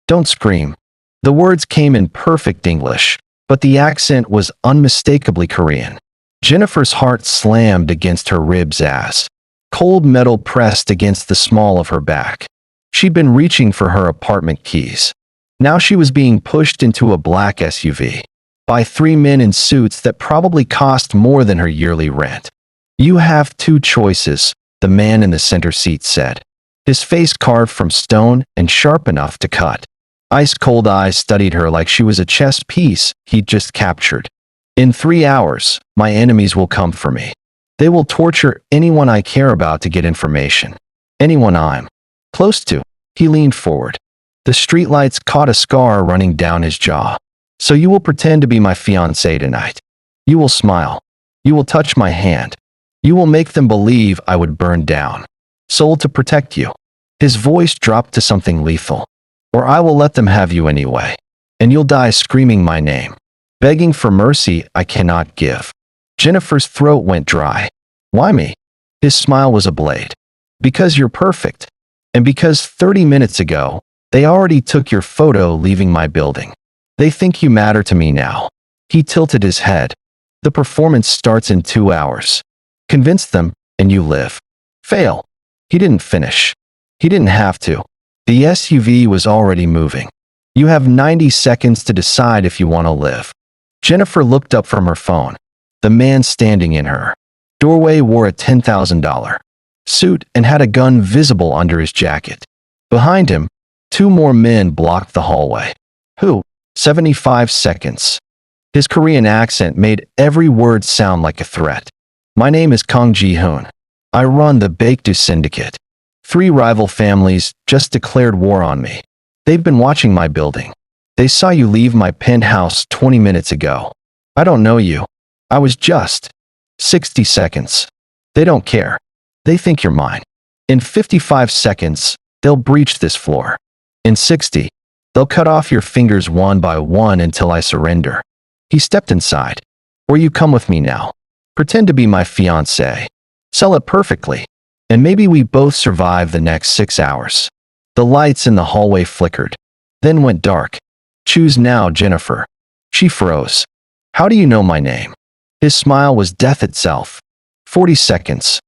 Don't scream. The words came in perfect English, but the accent was unmistakably Korean. Jennifer's heart slammed against her ribs as cold metal pressed against the small of her back. She'd been reaching for her apartment keys. Now she was being pushed into a black SUV by three men in suits that probably cost more than her yearly rent. "You have two choices," the man in the center seat said, his face carved from stone and sharp enough to cut. Ice-cold eyes studied her like she was a chess piece he'd just captured. "In 3 hours, my enemies will come for me. They will torture anyone I care about to get information. Anyone I'm close to." He leaned forward. The streetlights caught a scar running down his jaw. "So you will pretend to be my fiancée tonight. You will smile. You will touch my hand. You will make them believe I would burn down. Sold to protect you." His voice dropped to something lethal. "Or I will let them have you anyway. And you'll die screaming my name. Begging for mercy I cannot give." Jennifer's throat went dry. "Why me?" His smile was a blade. "Because you're perfect. And because 30 minutes ago, they already took your photo leaving my building. They think you matter to me now." He tilted his head. "The performance starts in 2 hours. Convince them, and you live. Fail." He didn't finish. He didn't have to. The SUV was already moving. "You have 90 seconds to decide if you want to live." Jennifer looked up from her phone. The man standing in her doorway wore a $10,000 suit and had a gun visible under his jacket. Behind him, 2 more men blocked the hallway. "Who?" 75 seconds. His Korean accent made every word sound like a threat. "My name is Kang Ji-hoon. I run the Baekdu Syndicate. 3 rival families just declared war on me. They've been watching my building. They saw you leave my penthouse 20 minutes ago. I don't know you. I was just..." 60 seconds. "They don't care. They think you're mine. In 55 seconds, they'll breach this floor. In 60, they'll cut off your fingers one by one until I surrender." He stepped inside. "Or you come with me now. Pretend to be my fiancée. Sell it perfectly. And maybe we both survive the next 6 hours." The lights in the hallway flickered, then went dark. "Choose now, Jennifer." She froze. "How do you know my name?" His smile was death itself. 40 seconds.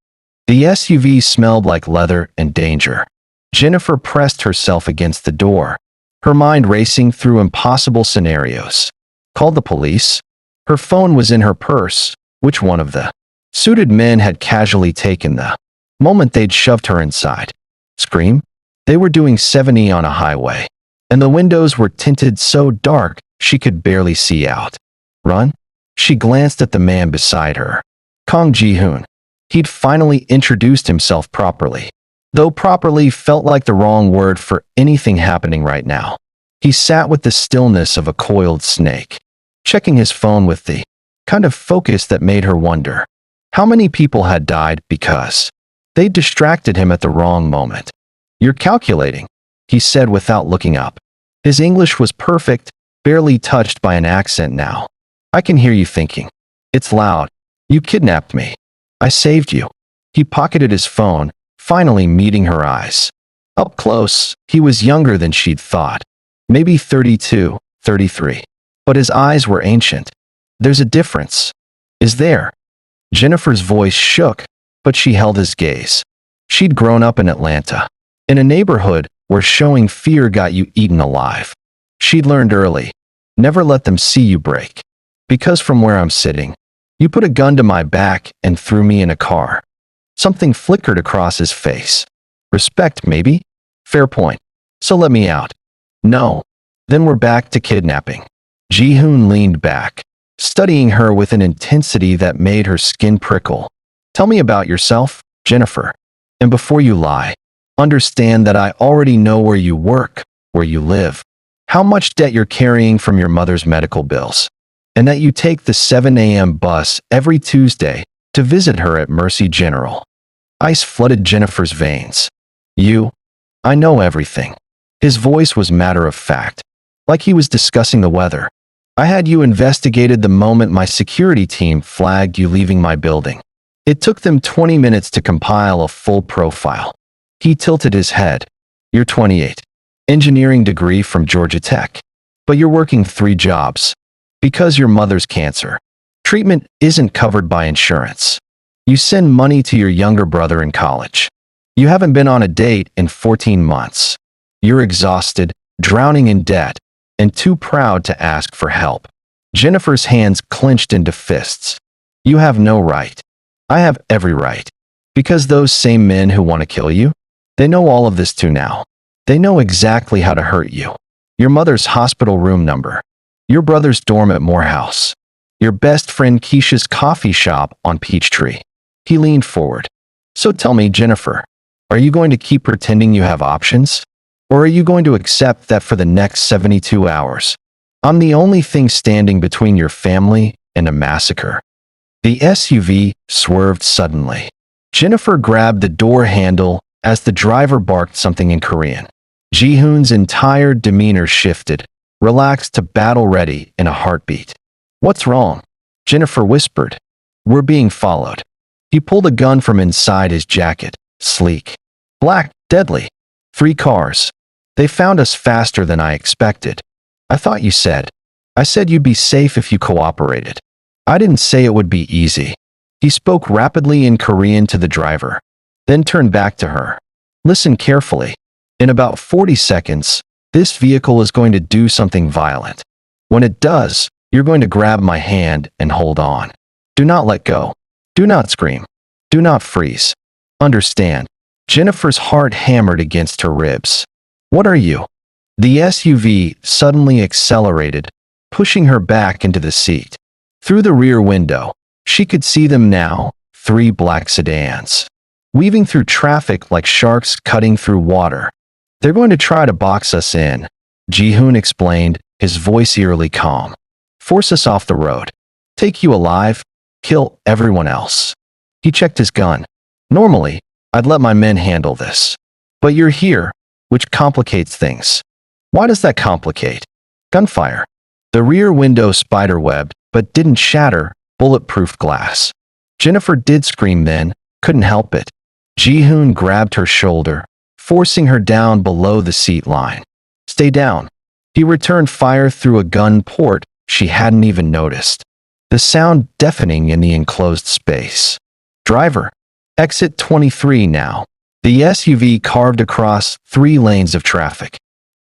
The SUV smelled like leather and danger. Jennifer pressed herself against the door, her mind racing through impossible scenarios. Call the police? Her phone was in her purse. Which one of the suited men had casually taken the moment they'd shoved her inside? Scream? They were doing 70 on a highway, and the windows were tinted so dark she could barely see out. Run? She glanced at the man beside her. Kang Ji-hoon. He'd finally introduced himself properly, though properly felt like the wrong word for anything happening right now. He sat with the stillness of a coiled snake, checking his phone with the kind of focus that made her wonder how many people had died because they distracted him at the wrong moment. "You're calculating," he said without looking up. His English was perfect, barely touched by an accent now. "I can hear you thinking. It's loud. You kidnapped me. I saved you." He pocketed his phone, finally meeting her eyes. Up close, he was younger than she'd thought. Maybe 32, 33. But his eyes were ancient. "There's a difference." "Is there?" Jennifer's voice shook, but she held his gaze. She'd grown up in Atlanta, in a neighborhood where showing fear got you eaten alive. She'd learned early, never let them see you break. "Because from where I'm sitting, you put a gun to my back and threw me in a car." Something flickered across his face. "Respect, maybe? Fair point. So let me out." "No." "Then we're back to kidnapping." Ji-hoon leaned back, studying her with an intensity that made her skin prickle. "Tell me about yourself, Jennifer. And before you lie, understand that I already know where you work, where you live, how much debt you're carrying from your mother's medical bills, and that you take the 7 a.m. bus every Tuesday to visit her at Mercy General." Ice flooded Jennifer's veins. I know everything." His voice was matter of fact, like he was discussing the weather. "I had you investigated the moment my security team flagged you leaving my building. It took them 20 minutes to compile a full profile." He tilted his head. "You're 28. engineering degree from Georgia Tech. But you're working 3 jobs. Because your mother's cancer. Treatment isn't covered by insurance. You send money to your younger brother in college. You haven't been on a date in 14 months. You're exhausted, drowning in debt, and too proud to ask for help. Jennifer's hands clenched into fists. You have no right. I have every right. Because those same men who want to kill you, they know all of this too now. They know exactly how to hurt you. Your mother's hospital room number. Your brother's dorm at Morehouse. Your best friend Keisha's coffee shop on Peachtree. He leaned forward. So tell me, Jennifer, are you going to keep pretending you have options? Or are you going to accept that for the next 72 hours, I'm the only thing standing between your family and a massacre? The SUV swerved suddenly. Jennifer grabbed the door handle as the driver barked something in Korean. Ji-hoon's entire demeanor shifted, relaxed to battle ready in a heartbeat. What's wrong? Jennifer whispered. We're being followed. He pulled a gun from inside his jacket, sleek, black, deadly. 3 cars. They found us faster than I expected. I thought you said. I said you'd be safe if you cooperated. I didn't say it would be easy. He spoke rapidly in Korean to the driver, then turned back to her. Listen carefully. In about 40 seconds, this vehicle is going to do something violent. When it does, you're going to grab my hand and hold on. Do not let go. Do not scream. Do not freeze. Understand? Jennifer's heart hammered against her ribs. What are you? The SUV suddenly accelerated, pushing her back into the seat. Through the rear window, she could see them now, 3 black sedans, weaving through traffic like sharks cutting through water. They're going to try to box us in, Ji-hoon explained, his voice eerily calm. Force us off the road. Take you alive. Kill everyone else. He checked his gun. Normally, I'd let my men handle this. But you're here, which complicates things. Why does that complicate? Gunfire. The rear window spiderwebbed, but didn't shatter, bulletproof glass. Jennifer did scream then, couldn't help it. Ji-hoon grabbed her shoulder, forcing her down below the seat line. Stay down. He returned fire through a gun port she hadn't even noticed. The sound deafening in the enclosed space. Driver. Exit 23 now. The SUV carved across 3 lanes of traffic.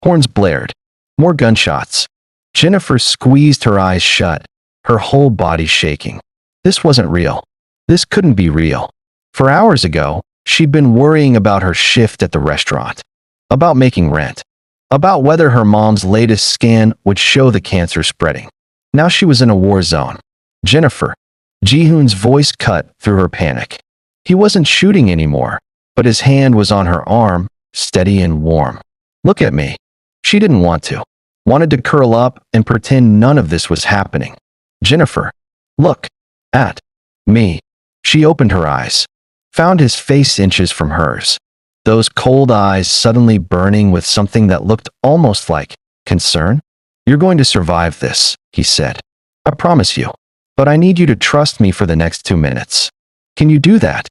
Horns blared. More gunshots. Jennifer squeezed her eyes shut, her whole body shaking. This wasn't real. This couldn't be real. For hours ago, she'd been worrying about her shift at the restaurant, about making rent, about whether her mom's latest scan would show the cancer spreading. Now she was in a war zone. Jennifer. Ji-hoon's voice cut through her panic. He wasn't shooting anymore, but his hand was on her arm, steady and warm. Look at me. She didn't want to. Wanted to curl up and pretend none of this was happening. Jennifer. Look. At. Me. She opened her eyes. Found his face inches from hers. Those cold eyes suddenly burning with something that looked almost like concern. You're going to survive this, he said. I promise you. But I need you to trust me for the next 2 minutes. Can you do that?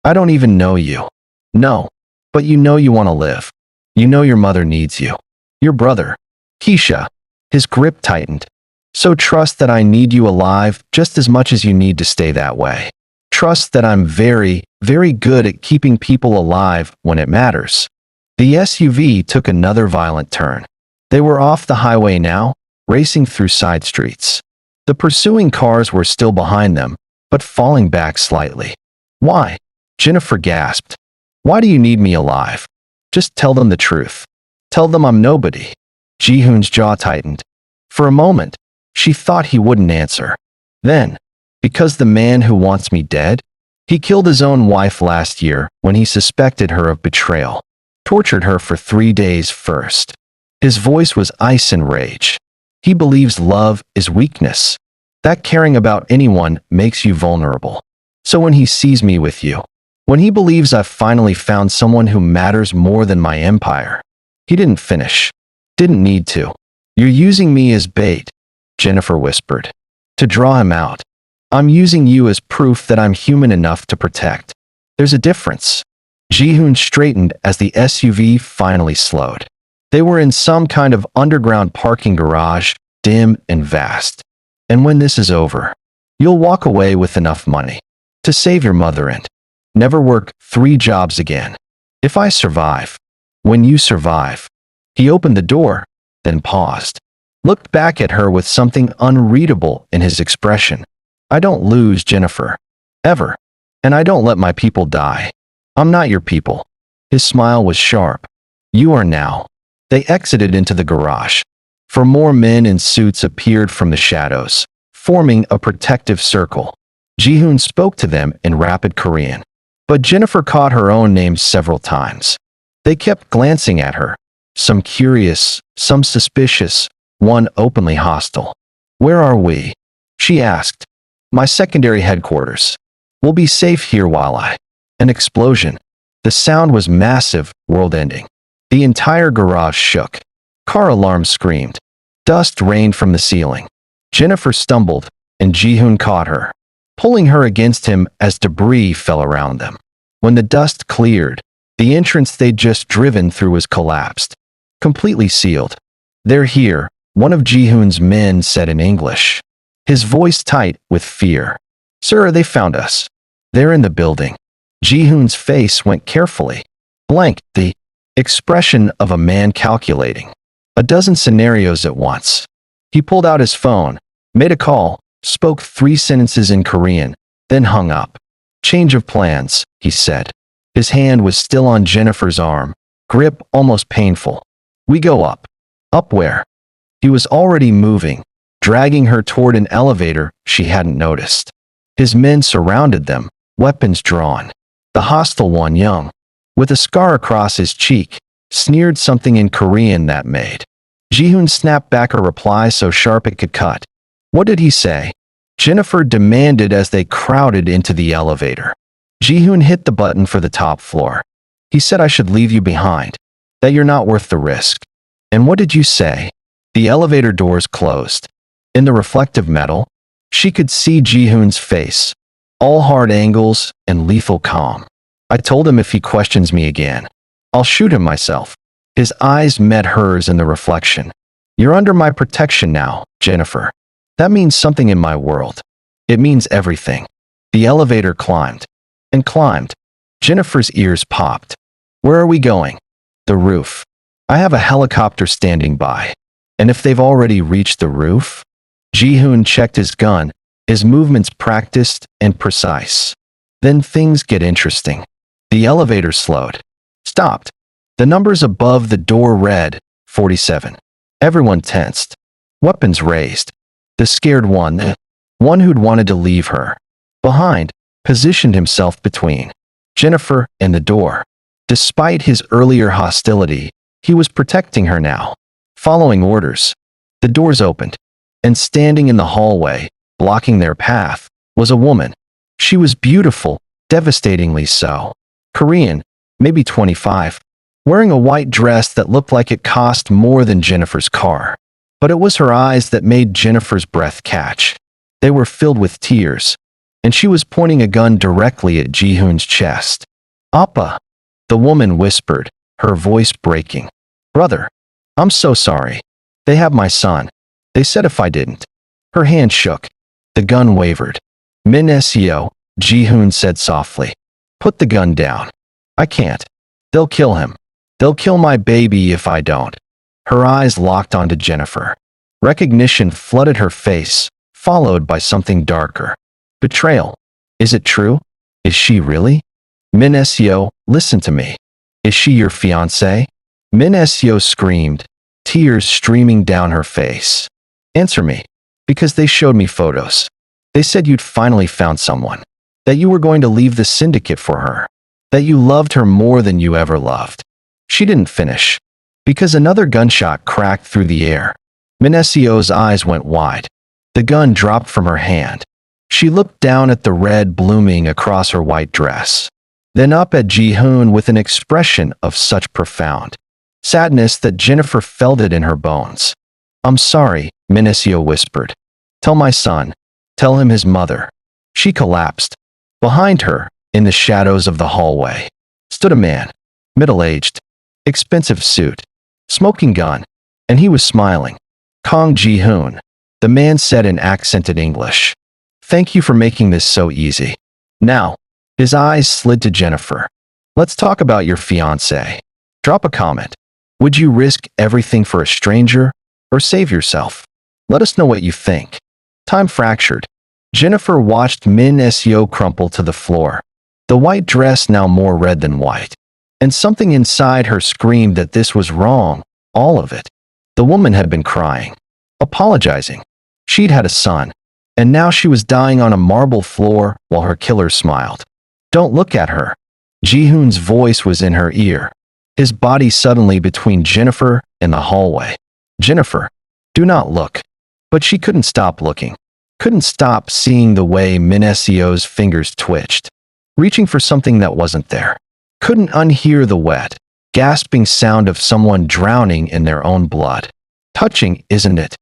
I don't even know you. No. But you know you want to live. You know your mother needs you. Your brother. Keisha. His grip tightened. So trust that I need you alive just as much as you need to stay that way. Trust that I'm very, very good at keeping people alive when it matters. The SUV took another violent turn. They were off the highway now, racing through side streets. The pursuing cars were still behind them, but falling back slightly. Why? Jennifer gasped. Why do you need me alive? Just tell them the truth. Tell them I'm nobody. Ji-hoon's jaw tightened. For a moment, she thought he wouldn't answer. Then, because the man who wants me dead? He killed his own wife last year when he suspected her of betrayal. Tortured her for 3 days first. His voice was ice and rage. He believes love is weakness. That caring about anyone makes you vulnerable. So when he sees me with you, when he believes I've finally found someone who matters more than my empire, he didn't finish. Didn't need to. You're using me as bait, Jennifer whispered. To draw him out. I'm using you as proof that I'm human enough to protect. There's a difference. Ji-hoon straightened as the SUV finally slowed. They were in some kind of underground parking garage, dim and vast. And when this is over, you'll walk away with enough money to save your mother and never work 3 jobs again. If I survive, when you survive. He opened the door, then paused, looked back at her with something unreadable in his expression. I don't lose, Jennifer. Ever. And I don't let my people die. I'm not your people. His smile was sharp. You are now. They exited into the garage. 4 more men in suits appeared from the shadows, forming a protective circle. Ji-hoon spoke to them in rapid Korean, but Jennifer caught her own name several times. They kept glancing at her, some curious, some suspicious, one openly hostile. Where are we? She asked. My secondary headquarters. We'll be safe here while I. An explosion. The sound was massive, world-ending. The entire garage shook. Car alarms screamed. Dust rained from the ceiling. Jennifer stumbled, and Ji-hoon caught her, pulling her against him as debris fell around them. When the dust cleared, the entrance they'd just driven through was collapsed, completely sealed. They're here, one of Ji-hoon's men said in English, his voice tight with fear. Sir, they found us. They're in the building. Ji-hoon's face went carefully blank, the expression of a man calculating a dozen scenarios at once. He pulled out his phone, made a call, spoke 3 sentences in Korean, then hung up. Change of plans, he said. His hand was still on Jennifer's arm, grip almost painful. We go up. Up where? He was already moving, dragging her toward an elevator she hadn't noticed. His men surrounded them, weapons drawn. The hostile one, young, with a scar across his cheek, sneered something in Korean that made Ji-hoon snap back a reply so sharp it could cut. What did he say? Jennifer demanded as they crowded into the elevator. Ji-hoon hit the button for the top floor. He said I should leave you behind, that you're not worth the risk. And what did you say? The elevator doors closed. In the reflective metal, she could see Ji-hoon's face, all hard angles and lethal calm. I told him if he questions me again, I'll shoot him myself. His eyes met hers in the reflection. You're under my protection now, Jennifer. That means something in my world. It means everything. The elevator climbed and climbed. Jennifer's ears popped. Where are we going? The roof. I have a helicopter standing by. And if they've already reached the roof? Ji-hoon checked his gun, his movements practiced and precise. Then things get interesting. The elevator slowed. Stopped. The numbers above the door read, 47. Everyone tensed. Weapons raised. The scared one, the one who'd wanted to leave her behind, positioned himself between Jennifer and the door. Despite his earlier hostility, he was protecting her now. Following orders. The doors opened, and standing in the hallway, blocking their path, was a woman. She was beautiful, devastatingly so. Korean, maybe 25, wearing a white dress that looked like it cost more than Jennifer's car. But it was her eyes that made Jennifer's breath catch. They were filled with tears, and she was pointing a gun directly at Ji-hoon's chest. Appa, the woman whispered, her voice breaking. Brother, I'm so sorry. They have my son. They said if I didn't. Her hand shook. The gun wavered. Minesio, Ji-hoon said softly. Put the gun down. I can't. They'll kill him. They'll kill my baby if I don't. Her eyes locked onto Jennifer. Recognition flooded her face, followed by something darker. Betrayal. Is it true? Is she really? Minesio, listen to me. Is she your fiancée? Minesio screamed, tears streaming down her face. Answer me. Because they showed me photos. They said you'd finally found someone. That you were going to leave the syndicate for her. That you loved her more than you ever loved. She didn't finish. Because another gunshot cracked through the air. Minesio's eyes went wide. The gun dropped from her hand. She looked down at the red blooming across her white dress. Then up at Ji-hoon with an expression of such profound sadness that Jennifer felt it in her bones. I'm sorry, Minesio whispered. Tell my son. Tell him his mother. She collapsed. Behind her, in the shadows of the hallway, stood a man. Middle-aged. Expensive suit. Smoking gun. And he was smiling. Kang Ji-hoon, the man said in accented English. Thank you for making this so easy. Now, his eyes slid to Jennifer. Let's talk about your fiancé. Drop a comment. Would you risk everything for a stranger or save yourself? Let us know what you think. Time fractured. Jennifer watched Min Seo crumple to the floor, the white dress now more red than white. And something inside her screamed that this was wrong, all of it. The woman had been crying, apologizing. She'd had a son, and now she was dying on a marble floor while her killer smiled. Don't look at her. Ji-hoon's voice was in her ear, his body suddenly between Jennifer and the hallway. Jennifer, do not look. But she couldn't stop looking, couldn't stop seeing the way Min Seo's fingers twitched, reaching for something that wasn't there. Couldn't unhear the wet, gasping sound of someone drowning in their own blood. Touching, isn't it?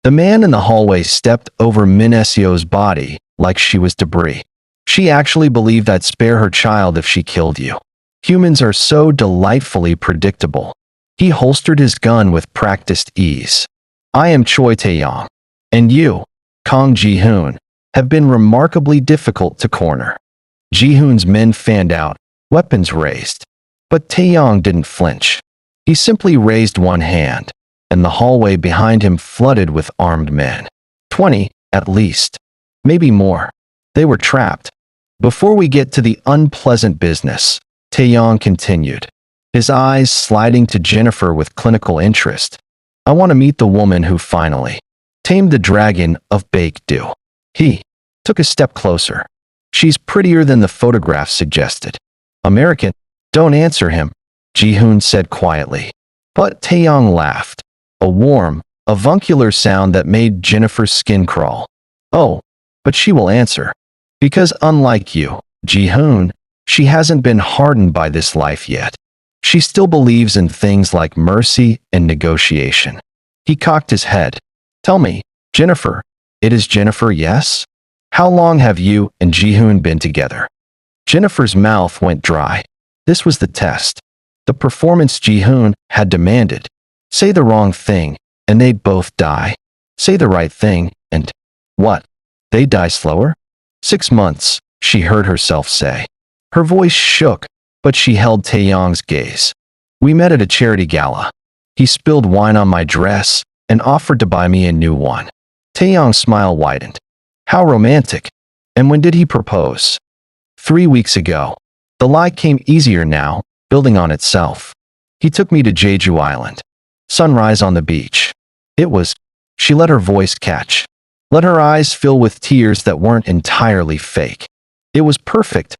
The man in the hallway stepped over Min Seo's body like she was debris. She actually believed I'd spare her child if she killed you. Humans are so delightfully predictable. He holstered his gun with practiced ease. I am Choi Tae-yong, and you, Kang Ji-hoon, have been remarkably difficult to corner. Ji-hoon's men fanned out, weapons raised. But Tae-yong didn't flinch. He simply raised one hand, and the hallway behind him flooded with armed men. 20, at least. Maybe more. They were trapped. Before we get to the unpleasant business, Tae-yong continued, his eyes sliding to Jennifer with clinical interest. I want to meet the woman who finally tamed the dragon of Baekdu. He took a step closer. She's prettier than the photograph suggested. American, don't answer him, Ji-hoon said quietly. But Tae-yong laughed, a warm, avuncular sound that made Jennifer's skin crawl. Oh, but she will answer. Because unlike you, Ji-hoon, she hasn't been hardened by this life yet. She still believes in things like mercy and negotiation. He cocked his head. Tell me, Jennifer, it is Jennifer, yes? How long have you and Ji-hoon been together? Jennifer's mouth went dry. This was the test. The performance Ji-hoon had demanded. Say the wrong thing, and they'd both die. Say the right thing, and what? They'd die slower? 6 months, she heard herself say. Her voice shook, but she held Tae-yong's gaze. We met at a charity gala. He spilled wine on my dress and offered to buy me a new one. Tae-yong's smile widened. How romantic. And when did he propose? 3 weeks ago. The lie came easier now, building on itself. He took me to Jeju Island. Sunrise on the beach. It was. She let her voice catch. Let her eyes fill with tears that weren't entirely fake. It was perfect.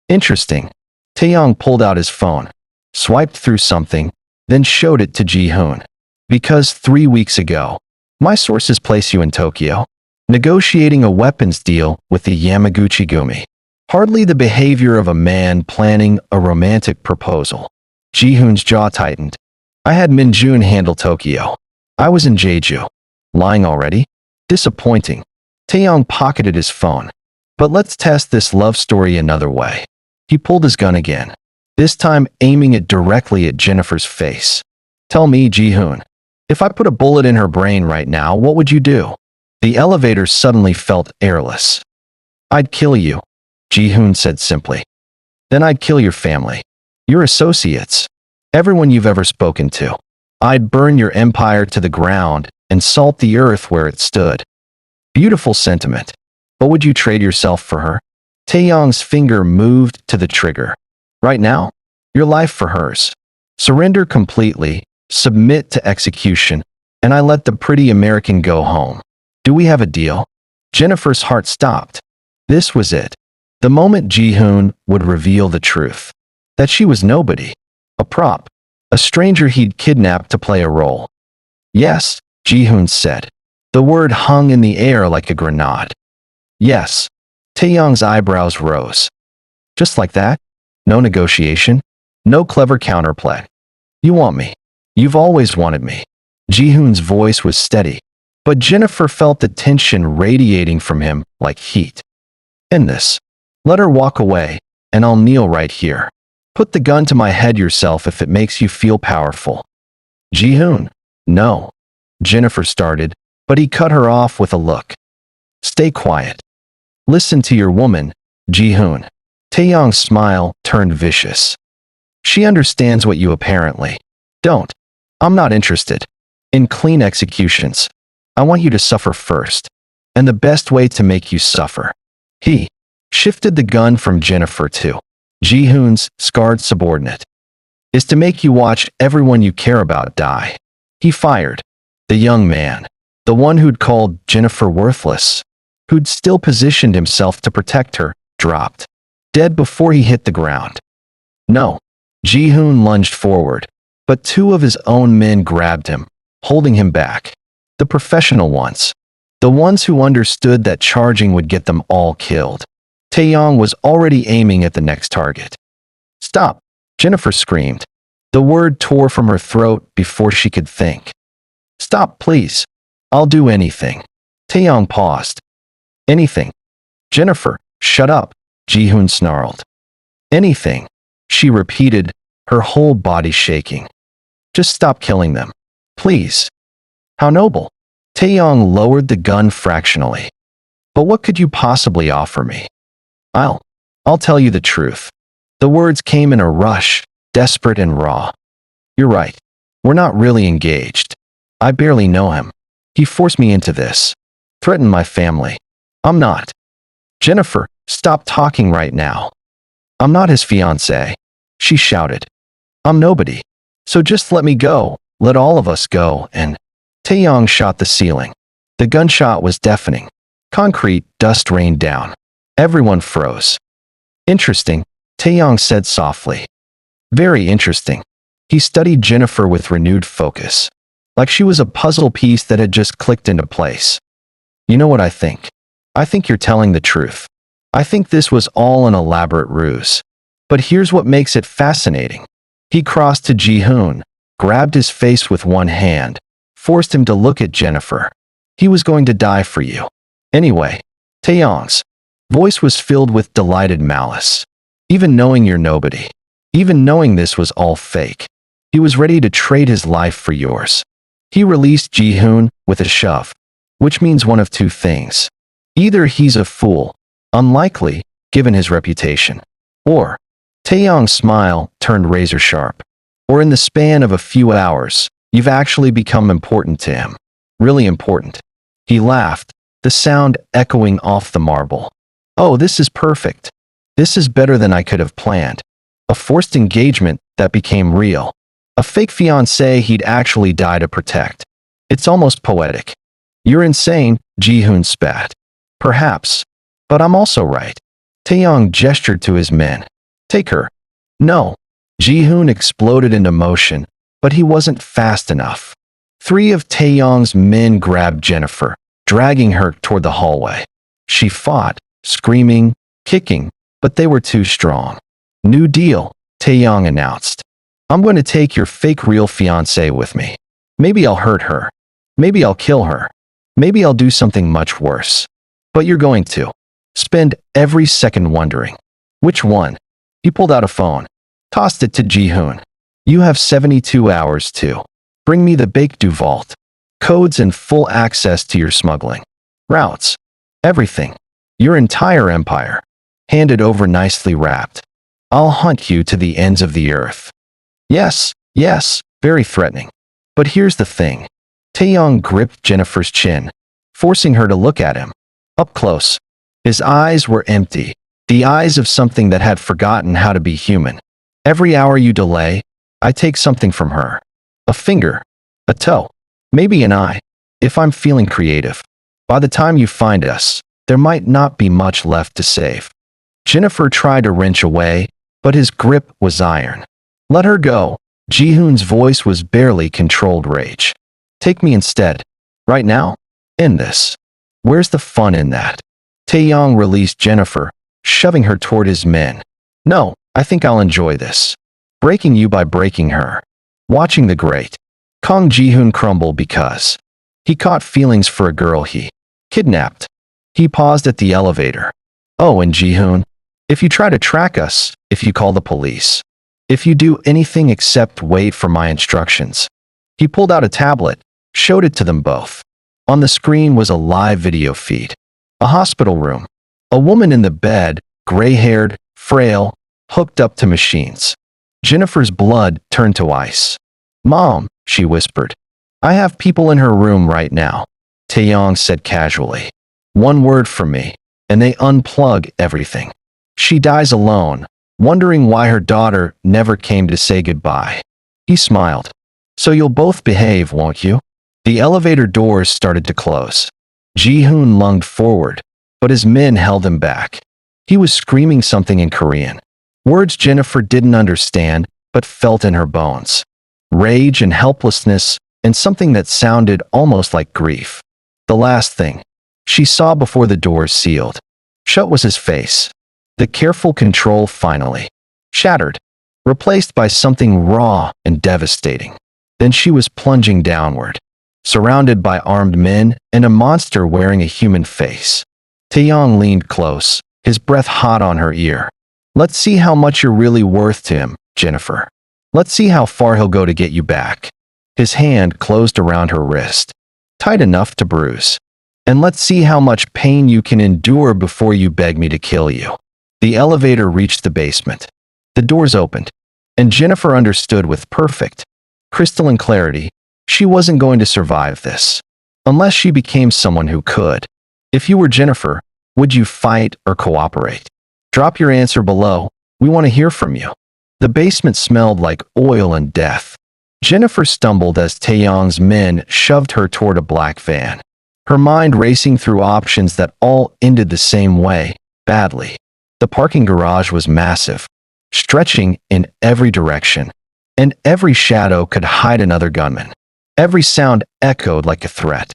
Interesting. Tae-yong pulled out his phone, swiped through something, then showed it to Ji-hoon. Because 3 weeks ago, my sources place you in Tokyo, negotiating a weapons deal with the Yamaguchi-gumi. Hardly the behavior of a man planning a romantic proposal. Ji-hoon's jaw tightened. I had Min-jun handle Tokyo. I was in Jeju. Lying already? Disappointing. Tae-yong pocketed his phone. But let's test this love story another way. He pulled his gun again, this time aiming it directly at Jennifer's face. Tell me, Ji-hoon, if I put a bullet in her brain right now, what would you do? The elevator suddenly felt airless. I'd kill you, Ji-hoon said simply. Then I'd kill your family, your associates, everyone you've ever spoken to. I'd burn your empire to the ground and salt the earth where it stood. Beautiful sentiment. But would you trade yourself for her? Tae-yong's finger moved to the trigger. Right now, your life for hers. Surrender completely, submit to execution, and I let the pretty American go home. Do we have a deal? Jennifer's heart stopped. This was it. The moment Ji-hoon would reveal the truth. That she was nobody. A prop. A stranger he'd kidnapped to play a role. Yes, Ji-hoon said. The word hung in the air like a grenade. Yes. Tae-yong's eyebrows rose. Just like that? No negotiation? No clever counterplay? You want me. You've always wanted me. Ji-hoon's voice was steady, but Jennifer felt the tension radiating from him like heat. End this. Let her walk away, and I'll kneel right here. Put the gun to my head yourself if it makes you feel powerful. Ji-hoon. No. Jennifer started, but he cut her off with a look. Stay quiet. Listen to your woman, Ji-hoon. Taeyong's smile turned vicious. She understands what you apparently don't. I'm not interested in clean executions. I want you to suffer first. And the best way to make you suffer. He shifted the gun from Jennifer to Ji-hoon's scarred subordinate. Is to make you watch everyone you care about die. He fired. The young man. The one who'd called Jennifer worthless. Who'd still positioned himself to protect her, dropped. Dead before he hit the ground. No. Ji-hoon lunged forward. But two of his own men grabbed him, holding him back. The professional ones. The ones who understood that charging would get them all killed. Taeyong was already aiming at the next target. Stop, Jennifer screamed. The word tore from her throat before she could think. Stop, please. I'll do anything. Taeyong paused. Anything. Jennifer, shut up, Ji-hoon snarled. Anything, she repeated, her whole body shaking. Just stop killing them. Please. How noble. Taeyong lowered the gun fractionally. But what could you possibly offer me? I'll tell you the truth. The words came in a rush, desperate and raw. You're right. We're not really engaged. I barely know him. He forced me into this. Threatened my family. I'm not. Jennifer, stop talking right now. I'm not his fiancée. She shouted. I'm nobody. So just let me go. Let all of us go. And Taeyong shot the ceiling. The gunshot was deafening. Concrete dust rained down. Everyone froze. Interesting, Taeyong said softly. Very interesting. He studied Jennifer with renewed focus. Like she was a puzzle piece that had just clicked into place. You know what I think? I think you're telling the truth. I think this was all an elaborate ruse. But here's what makes it fascinating. He crossed to Ji-hoon, grabbed his face with one hand, forced him to look at Jennifer. He was going to die for you. Anyway, Taeyong's voice was filled with delighted malice. Even knowing you're nobody, even knowing this was all fake, he was ready to trade his life for yours. He released Ji-hoon with a shove, which means one of two things. Either he's a fool, unlikely, given his reputation, or Taeyong's smile turned razor sharp, or in the span of a few hours, you've actually become important to him. Really important. He laughed, the sound echoing off the marble. Oh, this is perfect. This is better than I could have planned. A forced engagement that became real. A fake fiancé he'd actually die to protect. It's almost poetic. You're insane, Ji-hoon spat. Perhaps. But I'm also right. Taeyong gestured to his men. Take her. No. Ji-hoon exploded into motion, but he wasn't fast enough. Three of Taeyong's men grabbed Jennifer, dragging her toward the hallway. She fought, screaming, kicking, but they were too strong. New deal, Taeyong announced. I'm going to take your fake real fiancé with me. Maybe I'll hurt her. Maybe I'll kill her. Maybe I'll do something much worse. But you're going to spend every second wondering. Which one? He pulled out a phone, tossed it to Ji-hoon. You have 72 hours to bring me the Baekdu vault, codes and full access to your smuggling routes. Everything. Your entire empire. Handed over nicely wrapped. I'll hunt you to the ends of the earth. Yes, very threatening. But here's the thing. Taeyong gripped Jennifer's chin, forcing her to look at him. Up close. His eyes were empty, the eyes of something that had forgotten how to be human. Every hour you delay, I take something from her. A finger, a toe, maybe an eye, if I'm feeling creative. By the time you find us, there might not be much left to save. Jennifer tried to wrench away, but his grip was iron. Let her go. Ji-hoon's voice was barely controlled rage. Take me instead. Right now? End this. Where's the fun in that? Taeyong released Jennifer, shoving her toward his men. No, I think I'll enjoy this. Breaking you by breaking her. Watching the great Kong Ji-hoon crumble because he caught feelings for a girl he kidnapped. He paused at the elevator. Oh, and Ji-hoon, if you try to track us, if you call the police, if you do anything except wait for my instructions, He pulled out a tablet, showed it to them both. On the screen was a live video feed. A hospital room. A woman in the bed, gray-haired, frail, hooked up to machines. Jennifer's blood turned to ice. "Mom," she whispered. "I have people in her room right now," Taeyong said casually. "One word from me, and they unplug everything. She dies alone, wondering why her daughter never came to say goodbye." He smiled. "So you'll both behave, won't you?" The elevator doors started to close. Ji-hoon lunged forward, but his men held him back. He was screaming something in Korean. Words Jennifer didn't understand, but felt in her bones. Rage and helplessness, and something that sounded almost like grief. The last thing she saw before the doors sealed shut was his face. The careful control finally shattered, replaced by something raw and devastating. Then she was plunging downward, surrounded by armed men and a monster wearing a human face. Taeyong leaned close, his breath hot on her ear. "Let's see how much you're really worth to him, Jennifer. Let's see how far he'll go to get you back." His hand closed around her wrist, tight enough to bruise. "And let's see how much pain you can endure before you beg me to kill you." The elevator reached the basement. The doors opened, and Jennifer understood with perfect, crystalline clarity she wasn't going to survive this, unless she became someone who could. If you were Jennifer, would you fight or cooperate? Drop your answer below. We want to hear from you. The basement smelled like oil and death. Jennifer stumbled as Taeyong's men shoved her toward a black van, her mind racing through options that all ended the same way, badly. The parking garage was massive, stretching in every direction, and every shadow could hide another gunman. Every sound echoed like a threat.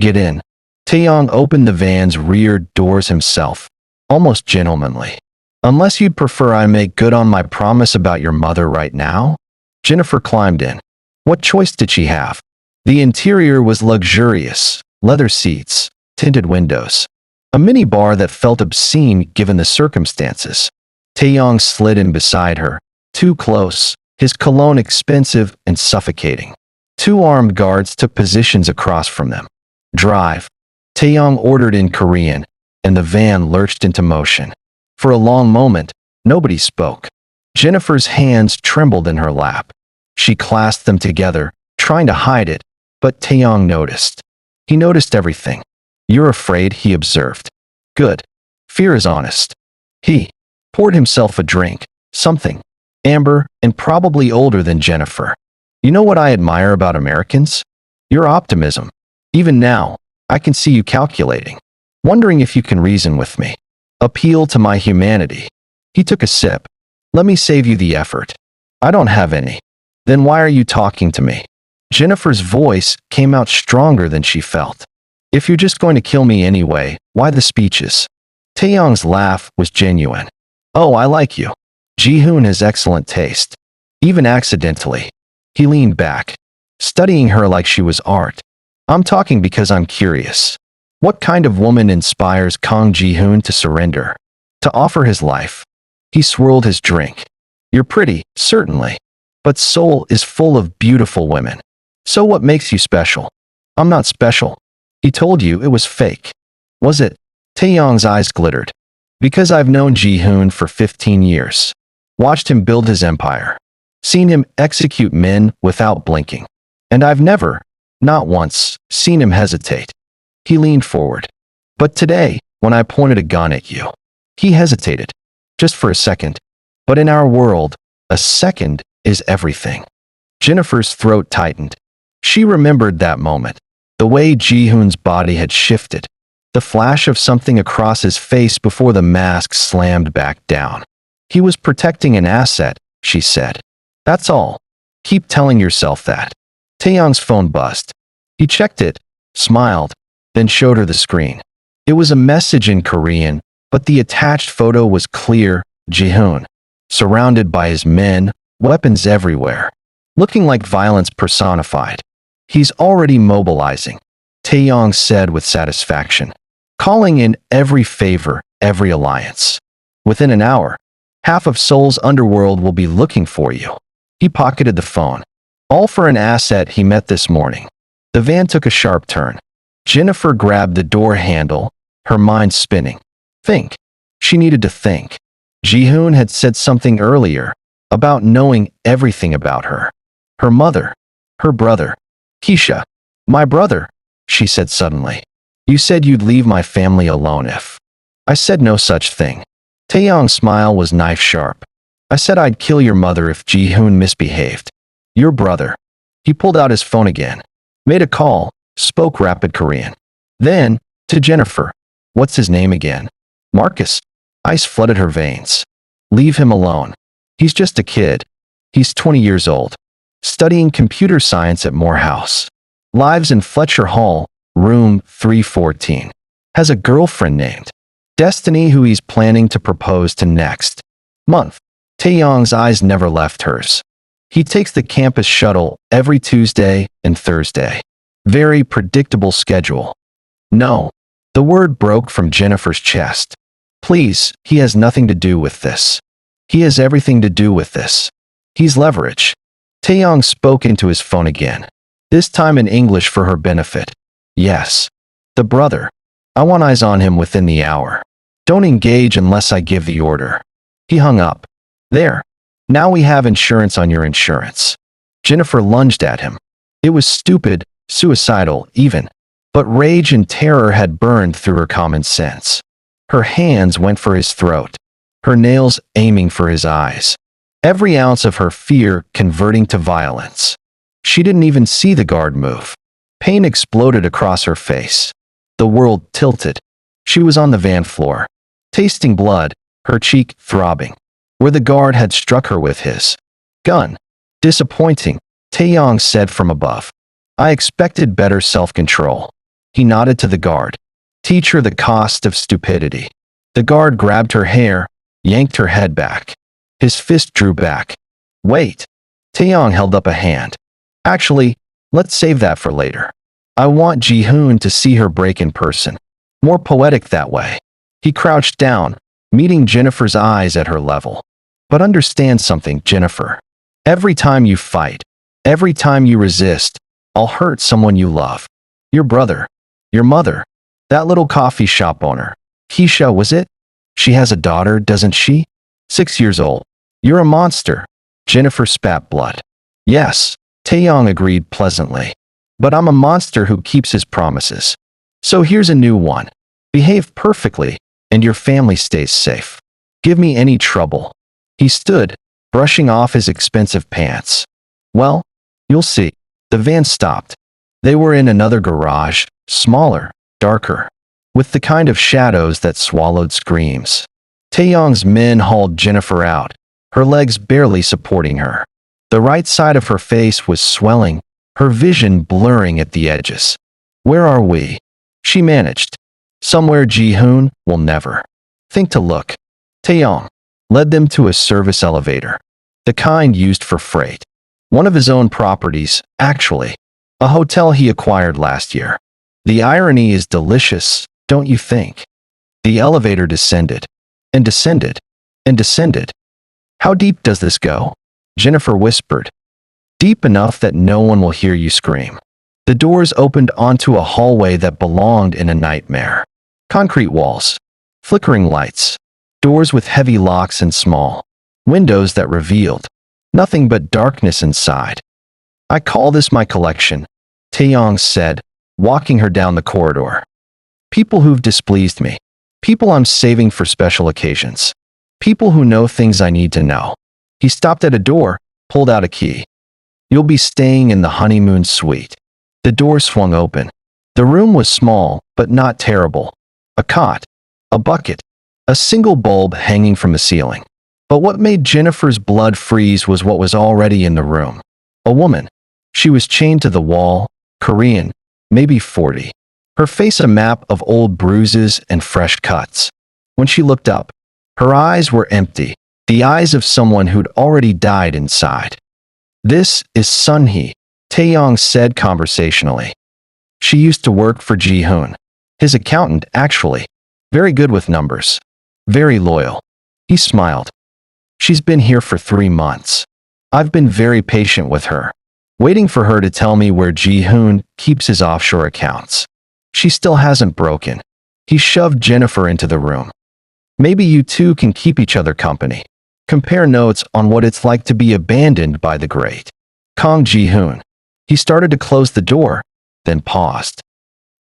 "Get in." Taeyong opened the van's rear doors himself, almost gentlemanly. "Unless you'd prefer I make good on my promise about your mother right now?" Jennifer climbed in. What choice did she have? The interior was luxurious, leather seats, tinted windows. A minibar that felt obscene given the circumstances. Taeyong slid in beside her, too close, his cologne expensive and suffocating. Two armed guards took positions across from them. "Drive," Taeyong ordered in Korean, and the van lurched into motion. For a long moment, nobody spoke. Jennifer's hands trembled in her lap. She clasped them together, trying to hide it, but Taeyong noticed. He noticed everything. "You're afraid," he observed. "Good. Fear is honest." He poured himself a drink, something amber and probably older than Jennifer. "You know what I admire about Americans? Your optimism. Even now, I can see you calculating, wondering if you can reason with me. Appeal to my humanity." He took a sip. "Let me save you the effort." "I don't have any." "Then why are you talking to me?" Jennifer's voice came out stronger than she felt. "If you're just going to kill me anyway, why the speeches?" Taeyong's laugh was genuine. "Oh, I like you. Ji-hoon has excellent taste. Even accidentally." He leaned back, studying her like she was art. "I'm talking because I'm curious. What kind of woman inspires Kang Ji-hoon to surrender? To offer his life?" He swirled his drink. "You're pretty, certainly. But Seoul is full of beautiful women. So what makes you special?" "I'm not special." "He told you it was fake." "Was it?" Taeyong's eyes glittered. "Because I've known Ji-hoon for 15 years. Watched him build his empire. Seen him execute men without blinking. And I've never, not once, seen him hesitate." He leaned forward. "But today, when I pointed a gun at you," he hesitated. "Just for a second. But in our world, a second is everything." Jennifer's throat tightened. She remembered that moment, the way Ji-hoon's body had shifted, the flash of something across his face before the mask slammed back down. "He was protecting an asset," she said. "That's all. Keep telling yourself that." Taeyong's phone buzzed. He checked it, smiled, then showed her the screen. It was a message in Korean, but the attached photo was clear: Ji-hoon, surrounded by his men, weapons everywhere, looking like violence personified. "He's already mobilizing," Taeyong said with satisfaction, "calling in every favor, every alliance. Within an hour, half of Seoul's underworld will be looking for you." He pocketed the phone. All for an asset he met this morning. The van took a sharp turn. Jennifer grabbed the door handle, her mind spinning. Think. She needed to think. Ji-hoon had said something earlier about knowing everything about her. Her mother. Her brother. Keisha. My brother, she said suddenly. You said you'd leave my family alone if. I said no such thing. Taeyong's smile was knife-sharp. I said I'd kill your mother if Ji-hoon misbehaved. Your brother. He pulled out his phone again. Made a call, spoke rapid Korean. Then, to Jennifer. What's his name again? Marcus. Ice flooded her veins. Leave him alone. He's just a kid. He's 20 years old. Studying computer science at Morehouse. Lives in Fletcher Hall, room 314. Has a girlfriend named Destiny who he's planning to propose to next month. Taeyong's eyes never left hers. He takes the campus shuttle every Tuesday and Thursday. Very predictable schedule. No. The word broke from Jennifer's chest. Please, he has nothing to do with this. He has everything to do with this. He's leverage. Taeyong spoke into his phone again. This time in English for her benefit. Yes. The brother. I want eyes on him within the hour. Don't engage unless I give the order. He hung up. There. Now we have insurance on your insurance. Jennifer lunged at him. It was stupid, suicidal, even. But rage and terror had burned through her common sense. Her hands went for his throat. Her nails aiming for his eyes. Every ounce of her fear converting to violence. She didn't even see the guard move. Pain exploded across her face. The world tilted. She was on the van floor, tasting blood, her cheek throbbing, where the guard had struck her with his gun. Disappointing, Taeyong said from above. I expected better self-control. He nodded to the guard. Teach her the cost of stupidity. The guard grabbed her hair, yanked her head back. His fist drew back. Wait. Taeyong held up a hand. Actually, let's save that for later. I want Ji-hoon to see her break in person. More poetic that way. He crouched down, meeting Jennifer's eyes at her level. But understand something, Jennifer. Every time you fight, every time you resist, I'll hurt someone you love. Your brother. Your mother. That little coffee shop owner. Keisha, was it? She has a daughter, doesn't she? 6 years old. You're a monster. Jennifer spat blood. Yes, Taeyong agreed pleasantly. But I'm a monster who keeps his promises. So here's a new one. Behave perfectly, and your family stays safe. Give me any trouble. He stood, brushing off his expensive pants. Well, you'll see. The van stopped. They were in another garage, smaller, darker, with the kind of shadows that swallowed screams. Taeyong's men hauled Jennifer out, her legs barely supporting her. The right side of her face was swelling, her vision blurring at the edges. Where are we? She managed. Somewhere Ji-hoon will never think to look. Taeyong led them to a service elevator, the kind used for freight. One of his own properties, actually. A hotel he acquired last year. The irony is delicious, don't you think? The elevator descended, and descended, and descended. How deep does this go? Jennifer whispered. Deep enough that no one will hear you scream. The doors opened onto a hallway that belonged in a nightmare. Concrete walls, flickering lights, doors with heavy locks and small windows that revealed nothing but darkness inside. I call this my collection, Taeyong said, walking her down the corridor. People who've displeased me. People I'm saving for special occasions. People who know things I need to know. He stopped at a door, pulled out a key. You'll be staying in the honeymoon suite. The door swung open. The room was small, but not terrible. A cot, a bucket, a single bulb hanging from the ceiling. But what made Jennifer's blood freeze was what was already in the room. A woman. She was chained to the wall, Korean, maybe 40. Her face a map of old bruises and fresh cuts. When she looked up, her eyes were empty, the eyes of someone who'd already died inside. This is Sunhee, Taeyong said conversationally. She used to work for Ji-hoon. His accountant, actually. Very good with numbers. Very loyal. He smiled. She's been here for 3 months. I've been very patient with her. waiting for her to tell me where Ji-hoon keeps his offshore accounts. She still hasn't broken. He shoved Jennifer into the room. Maybe you two can keep each other company. Compare notes on what it's like to be abandoned by the great Kang Ji-hoon. He started to close the door, then paused.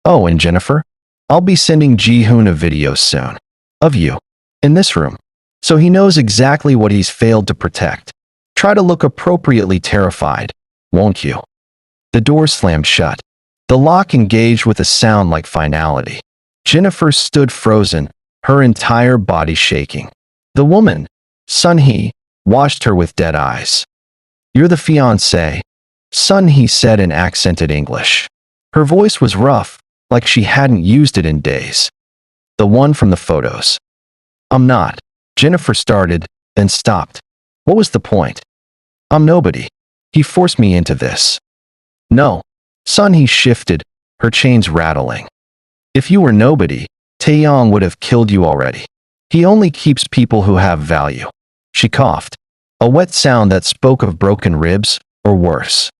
Oh, and Jennifer? I'll be sending Ji-hoon a video soon. Of you. In this room. So he knows exactly what he's failed to protect. Try to look appropriately terrified, won't you? The door slammed shut. The lock engaged with a sound like finality. Jennifer stood frozen, her entire body shaking. The woman, Sun-hee, watched her with dead eyes. You're the fiancé, Sun-hee said in accented English. Her voice was rough, like she hadn't used it in days. The one from the photos. I'm not. Jennifer started, then stopped. What was the point? I'm nobody. He forced me into this. No. Sun-hee shifted, her chains rattling. If you were nobody, Taeyong would have killed you already. He only keeps people who have value. She coughed. A wet sound that spoke of broken ribs, or worse.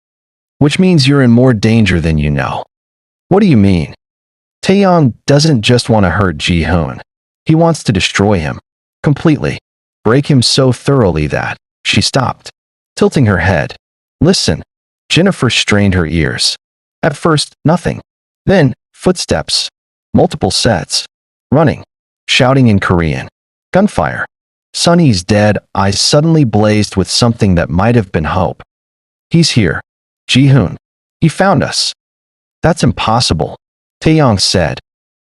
Which means you're in more danger than you know. What do you mean? Taeyong doesn't just want to hurt Ji-hoon. He wants to destroy him. Completely. Break him so thoroughly that. She stopped, tilting her head. Listen. Jennifer strained her ears. At first, nothing. Then, footsteps. Multiple sets. Running. Shouting in Korean. Gunfire. Sunny's dead eyes suddenly blazed with something that might have been hope. He's here. Ji-hoon. He found us. That's impossible, Taeyong said.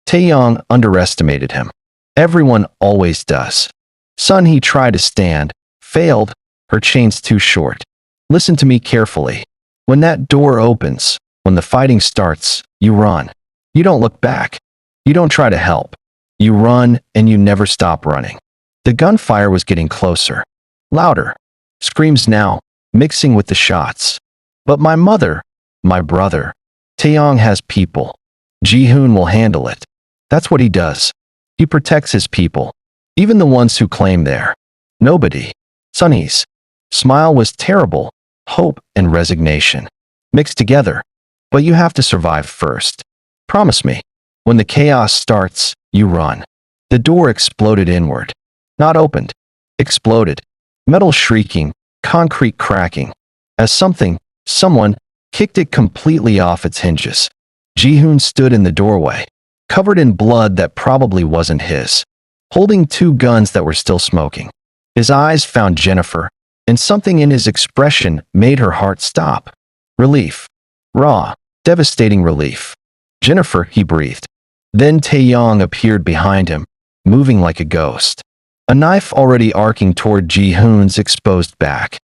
Taeyong underestimated him. Everyone always does. Sun-hee tried to stand, failed, her chains too short. Listen to me carefully. When that door opens, when the fighting starts, you run. You don't look back. You don't try to help. You run and you never stop running. The gunfire was getting closer. Louder. Screams now, mixing with the shots. But my mother, my brother, Taeyong has people. Ji-hoon will handle it. That's what he does. He protects his people. Even the ones who claim they're nobody. Sunny's smile was terrible, hope and resignation. Mixed together. But you have to survive first. Promise me. When the chaos starts, you run. The door exploded inward. Not opened. Exploded. Metal shrieking, concrete cracking. As someone, kicked it completely off its hinges. Ji-hoon stood in the doorway, covered in blood that probably wasn't his, holding two guns that were still smoking. His eyes found Jennifer, and something in his expression made her heart stop. Relief. Raw, devastating relief. Jennifer, he breathed. Then Taeyong appeared behind him, moving like a ghost. A knife already arcing toward Ji-hoon's exposed back.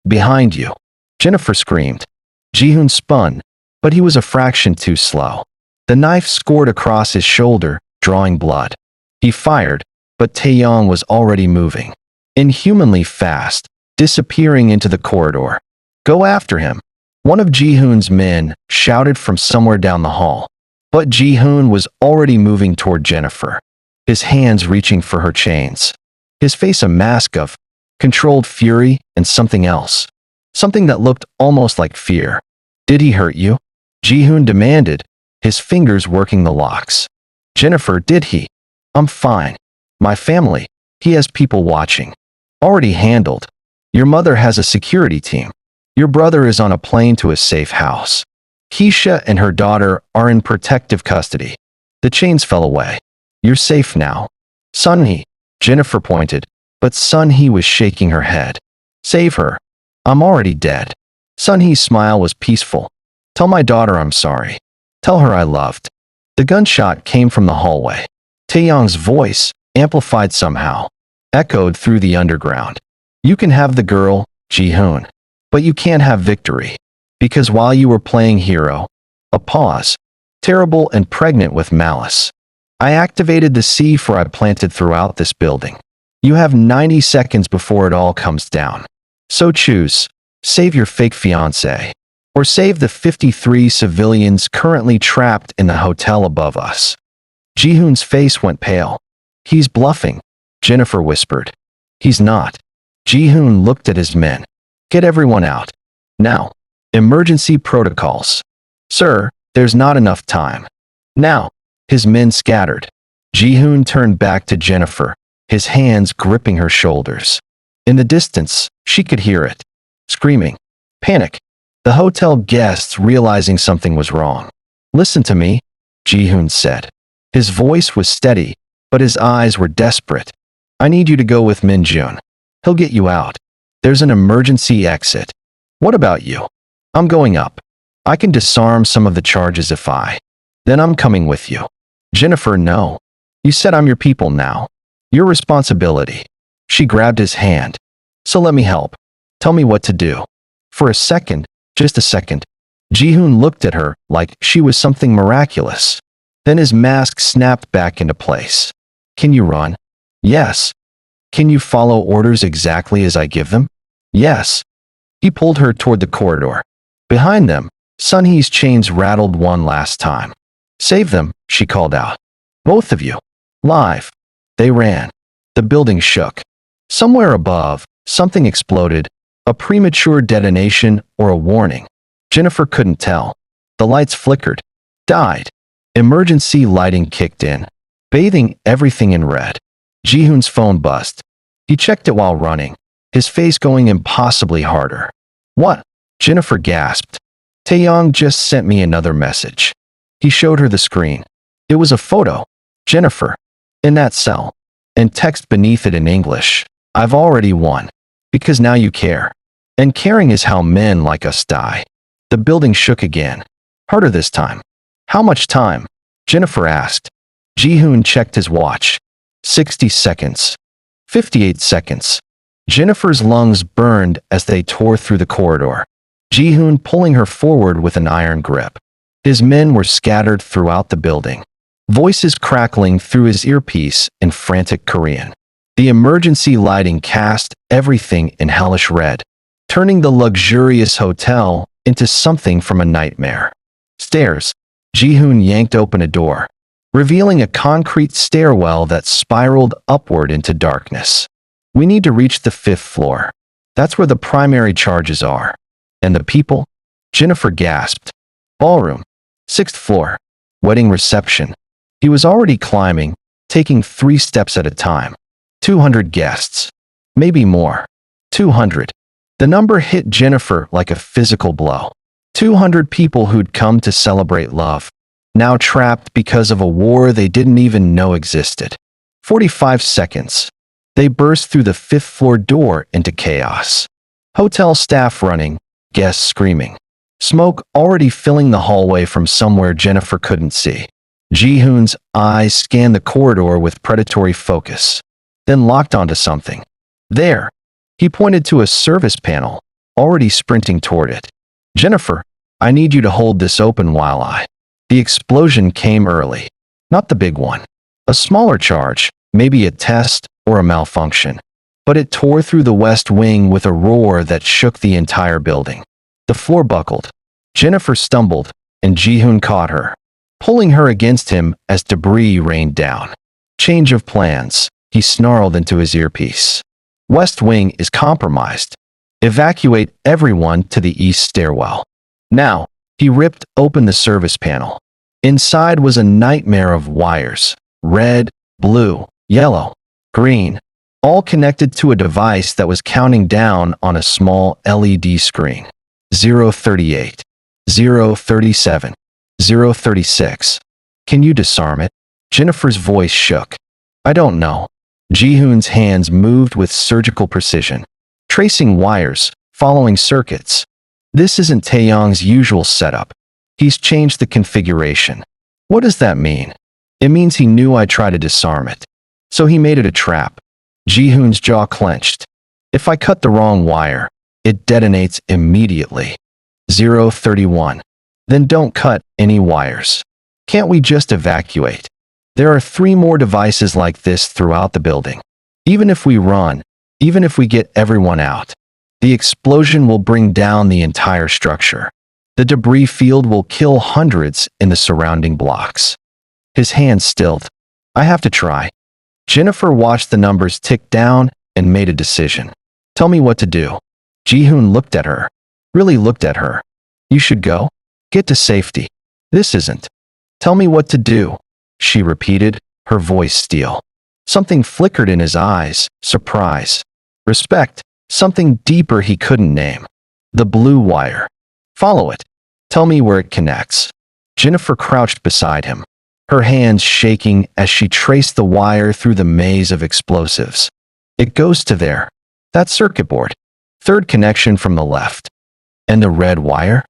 Behind you. Jennifer screamed. Ji-hoon spun, but he was a fraction too slow. The knife scored across his shoulder, drawing blood. He fired, but Taeyong was already moving. Inhumanly fast, disappearing into the corridor. Go after him. One of Ji-hoon's men shouted from somewhere down the hall. But Ji-hoon was already moving toward Jennifer, his hands reaching for her chains. His face a mask of controlled fury and something else. Something that looked almost like fear. Did he hurt you? Ji-hoon demanded, his fingers working the locks. Jennifer, did he? I'm fine. My family. He has people watching. Already handled. Your mother has a security team. Your brother is on a plane to a safe house. Keisha and her daughter are in protective custody. The chains fell away. You're safe now. Sun-hee, Jennifer pointed, but Sun-hee was shaking her head. Save her. I'm already dead. Sun-hee's smile was peaceful. Tell my daughter I'm sorry. Tell her I loved. The gunshot came from the hallway. Taeyong's voice, amplified somehow, echoed through the underground. You can have the girl, Ji-hoon, but you can't have victory. Because while you were playing hero, a pause, terrible and pregnant with malice. I activated the C4 I planted throughout this building. You have 90 seconds before it all comes down. So choose, save your fake fiancé, or save the 53 civilians currently trapped in the hotel above us. Ji-hoon's face went pale. He's bluffing, Jennifer whispered. He's not. Ji-hoon looked at his men. Get everyone out. Now. Emergency protocols. Sir, there's not enough time. Now, his men scattered. Ji-hoon turned back to Jennifer, his hands gripping her shoulders. In the distance, she could hear it. Screaming. Panic. The hotel guests realizing something was wrong. Listen to me, Ji-hoon said. His voice was steady, but his eyes were desperate. I need you to go with Min-jun. He'll get you out. There's an emergency exit. What about you? I'm going up. I can disarm some of the charges if I. Then I'm coming with you. Jennifer, no. You said I'm your people now. Your responsibility. She grabbed his hand. So let me help. Tell me what to do. For a second, just a second, Ji-hoon looked at her like she was something miraculous. Then his mask snapped back into place. Can you run? Yes. Can you follow orders exactly as I give them? Yes. He pulled her toward the corridor. Behind them, Sunhee's chains rattled one last time. Save them, she called out. Both of you. Live. They ran. The building shook. Somewhere above, something exploded, a premature detonation or a warning. Jennifer couldn't tell. The lights flickered. Died. Emergency lighting kicked in, bathing everything in red. Ji-hoon's phone buzzed. He checked it while running, his face going impossibly harder. What? Jennifer gasped. Taeyong just sent me another message. He showed her the screen. It was a photo. Jennifer. In that cell. And text beneath it in English. I've already won. Because now you care. And caring is how men like us die. The building shook again. Harder this time. How much time? Jennifer asked. Ji-hoon checked his watch. 60 seconds. 58 seconds. Jennifer's lungs burned as they tore through the corridor. Ji-hoon pulling her forward with an iron grip. His men were scattered throughout the building. Voices crackling through his earpiece in frantic Korean. The emergency lighting cast everything in hellish red, turning the luxurious hotel into something from a nightmare. Stairs. Ji-hoon yanked open a door, revealing a concrete stairwell that spiraled upward into darkness. We need to reach the 5th floor. That's where the primary charges are. And the people? Jennifer gasped. Ballroom. 6th floor. Wedding reception. He was already climbing, taking 3 steps at a time. 200 guests. Maybe more. 200. The number hit Jennifer like a physical blow. 200 people who'd come to celebrate love, now trapped because of a war they didn't even know existed. 45 seconds. They burst through the 5th floor door into chaos. Hotel staff running, guests screaming. Smoke already filling the hallway from somewhere Jennifer couldn't see. Ji-hoon's eyes scanned the corridor with predatory focus, then locked onto something. There. He pointed to a service panel, already sprinting toward it. Jennifer, I need you to hold this open while I. The explosion came early. Not the big one. A smaller charge, maybe a test or a malfunction. But it tore through the west wing with a roar that shook the entire building. The floor buckled. Jennifer stumbled, and Ji-hoon caught her, pulling her against him as debris rained down. Change of plans, he snarled into his earpiece. West wing is compromised. Evacuate everyone to the east stairwell. Now, he ripped open the service panel. Inside was a nightmare of wires. Red, blue, yellow, green, all connected to a device that was counting down on a small LED screen. 038, 037, 036. Can you disarm it? Jennifer's voice shook. I don't know. Ji-hoon's hands moved with surgical precision, tracing wires, following circuits. This isn't Taeyong's usual setup. He's changed the configuration. What does that mean? It means he knew I'd try to disarm it. So he made it a trap. Ji-hoon's jaw clenched. If I cut the wrong wire, it detonates immediately. 031. Then don't cut any wires. Can't we just evacuate? There are 3 more devices like this throughout the building. Even if we run, even if we get everyone out, the explosion will bring down the entire structure. The debris field will kill hundreds in the surrounding blocks. His hands stilled. I have to try. Jennifer watched the numbers tick down and made a decision. Tell me what to do. Ji-hoon looked at her. Really looked at her. You should go. Get to safety. This isn't. Tell me what to do, she repeated, her voice steel. Something flickered in his eyes, surprise. Respect, something deeper he couldn't name. The blue wire. Follow it. Tell me where it connects. Jennifer crouched beside him, her hands shaking as she traced the wire through the maze of explosives. It goes to there. That circuit board. Third connection from the left. And the red wire?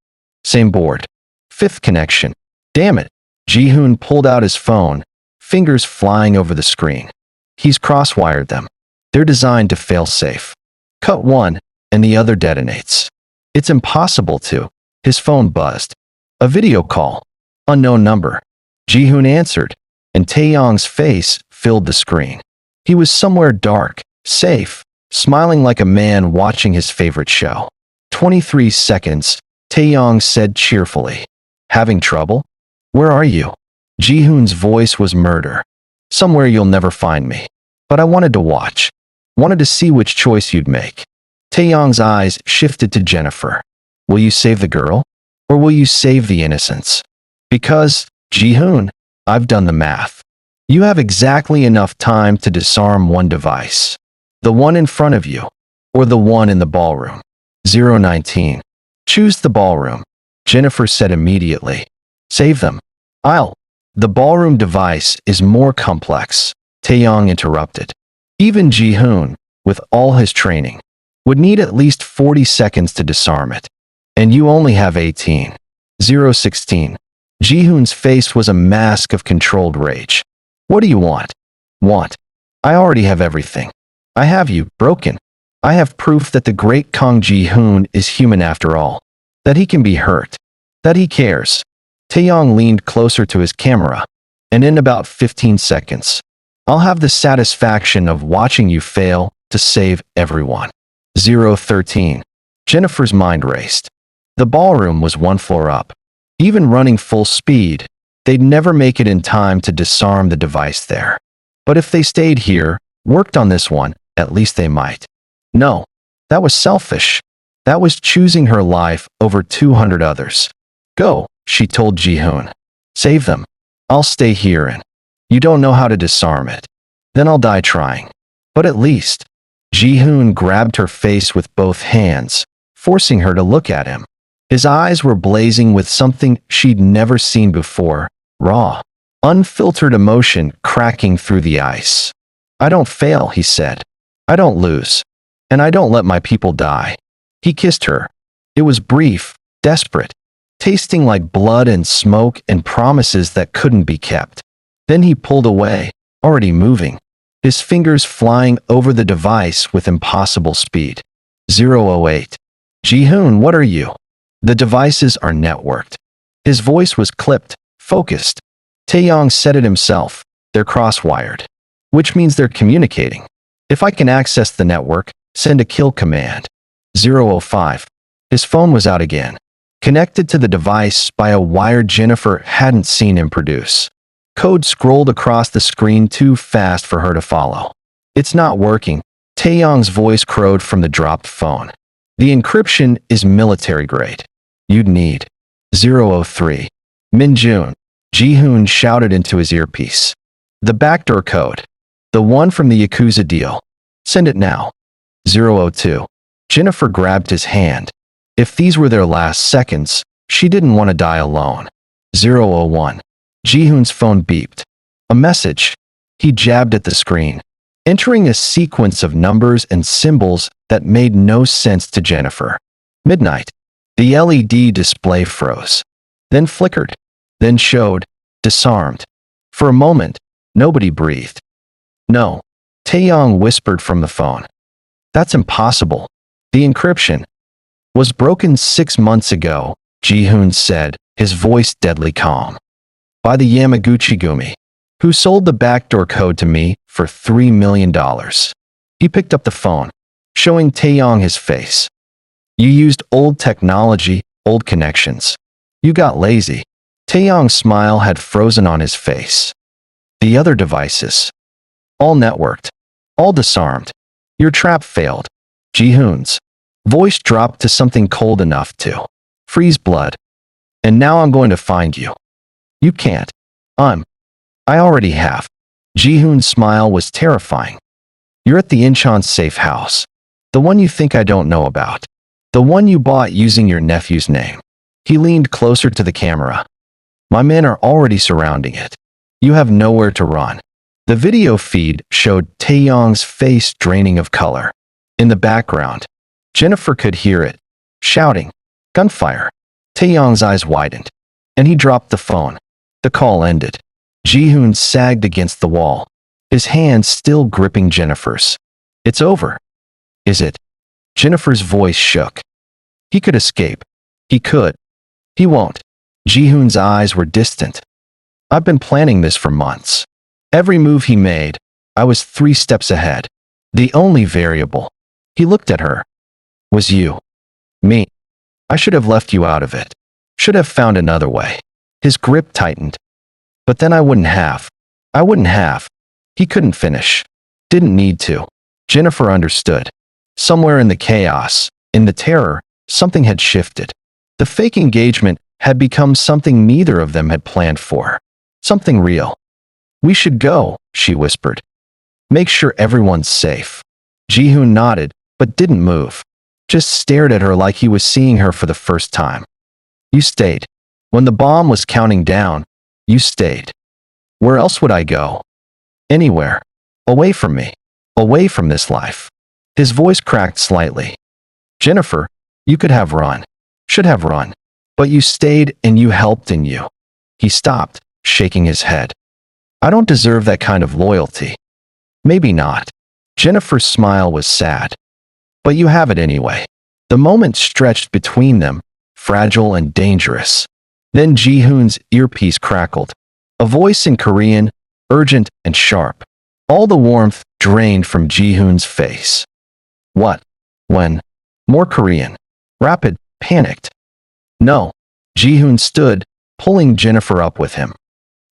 Same board. Fifth connection. Damn it. Ji-hoon pulled out his phone, fingers flying over the screen. He's cross-wired them. They're designed to fail safe. Cut one, and the other detonates. It's impossible to. His phone buzzed. A video call. Unknown number. Ji-hoon answered, and Taeyong's face filled the screen. He was somewhere dark, safe, smiling like a man watching his favorite show. 23 seconds, Taeyong said cheerfully. Having trouble? Where are you? Ji-hoon's voice was murder. Somewhere you'll never find me. But I wanted to watch. Wanted to see which choice you'd make. Taeyong's eyes shifted to Jennifer. Will you save the girl? Or will you save the innocents? Because, Ji-hoon, I've done the math. You have exactly enough time to disarm one device. The one in front of you, or the one in the ballroom. 019. Choose the ballroom, Jennifer said immediately. Save them. The ballroom device is more complex, Taeyong interrupted. Even Ji-hoon, with all his training, would need at least 40 seconds to disarm it. And you only have 18. 016. Ji-hoon's face was a mask of controlled rage. What do you want? Want? I already have everything. I have you, broken. I have proof that the great Kang Ji-hoon is human after all. That he can be hurt. That he cares. Taeyong leaned closer to his camera. And in about 15 seconds, I'll have the satisfaction of watching you fail to save everyone. 013. Jennifer's mind raced. The ballroom was one floor up. Even running full speed, they'd never make it in time to disarm the device there. But if they stayed here, worked on this one, at least they might. No, that was selfish. That was choosing her life over 200 others. Go, she told Ji-hoon. Save them. I'll stay here and you don't know how to disarm it. Then I'll die trying. But at least. Ji-hoon grabbed her face with both hands, forcing her to look at him. His eyes were blazing with something she'd never seen before, raw, unfiltered emotion cracking through the ice. I don't fail, he said. I don't lose. And I don't let my people die. He kissed her. It was brief, desperate, tasting like blood and smoke and promises that couldn't be kept. Then he pulled away, already moving, his fingers flying over the device with impossible speed. 008. Ji-hoon, what are you? The devices are networked. His voice was clipped, focused. Taeyong said it himself. They're cross-wired, which means they're communicating. If I can access the network, send a kill command. 005. His phone was out again, connected to the device by a wire Jennifer hadn't seen him produce. Code scrolled across the screen too fast for her to follow. It's not working, Taeyong's voice crowed from the dropped phone. The encryption is military grade. You'd need 003. Min-jun, Ji-hoon shouted into his earpiece. The backdoor code. The one from the Yakuza deal. Send it now. 002. Jennifer grabbed his hand. If these were their last seconds, she didn't want to die alone. 001. Ji-hoon's phone beeped. A message. He jabbed at the screen, entering a sequence of numbers and symbols that made no sense to Jennifer. Midnight. The LED display froze, then flickered, then showed, disarmed. For a moment, nobody breathed. No, Taeyong whispered from the phone. That's impossible. The encryption was broken 6 months ago, Ji-hoon said, his voice deadly calm. By the Yamaguchi-gumi, who sold the backdoor code to me for $3 million. He picked up the phone, showing Taeyong his face. You used old technology, old connections. You got lazy. Taeyong's smile had frozen on his face. The other devices. All networked. All disarmed. Your trap failed. Ji-hoon's voice dropped to something cold enough to Freeze blood. And now I'm going to find you. You can't. I already have. Ji-hoon's smile was terrifying. You're at the Incheon's safe house. The one you think I don't know about. The one you bought using your nephew's name. He leaned closer to the camera. My men are already surrounding it. You have nowhere to run. The video feed showed Taeyong's face draining of color. In the background, Jennifer could hear it, shouting, gunfire. Taeyong's eyes widened, and he dropped the phone. The call ended. Ji-hoon sagged against the wall, his hands still gripping Jennifer's. It's over. Is it? Jennifer's voice shook. He could escape. He could. He won't. Ji-hoon's eyes were distant. I've been planning this for months. Every move he made, I was 3 steps ahead. The only variable, he looked at her, was you. Me. I should have left you out of it. Should have found another way. His grip tightened. But then I wouldn't have. He couldn't finish. Didn't need to. Jennifer understood. Somewhere in the chaos, in the terror, something had shifted. The fake engagement had become something neither of them had planned for. Something real. We should go, she whispered. Make sure everyone's safe. Ji-hoon nodded, but didn't move. Just stared at her like he was seeing her for the first time. You stayed. When the bomb was counting down, you stayed. Where else would I go? Anywhere. Away from me. Away from this life. His voice cracked slightly. Jennifer, you could have run. Should have run. But you stayed and you helped in you. He stopped, shaking his head. I don't deserve that kind of loyalty. Maybe not. Jennifer's smile was sad. But you have it anyway. The moment stretched between them, fragile and dangerous. Then Ji-hoon's earpiece crackled. A voice in Korean, urgent and sharp. All the warmth drained from Ji-hoon's face. What? When? More Korean. Rapid, panicked. No. Ji-hoon stood, pulling Jennifer up with him.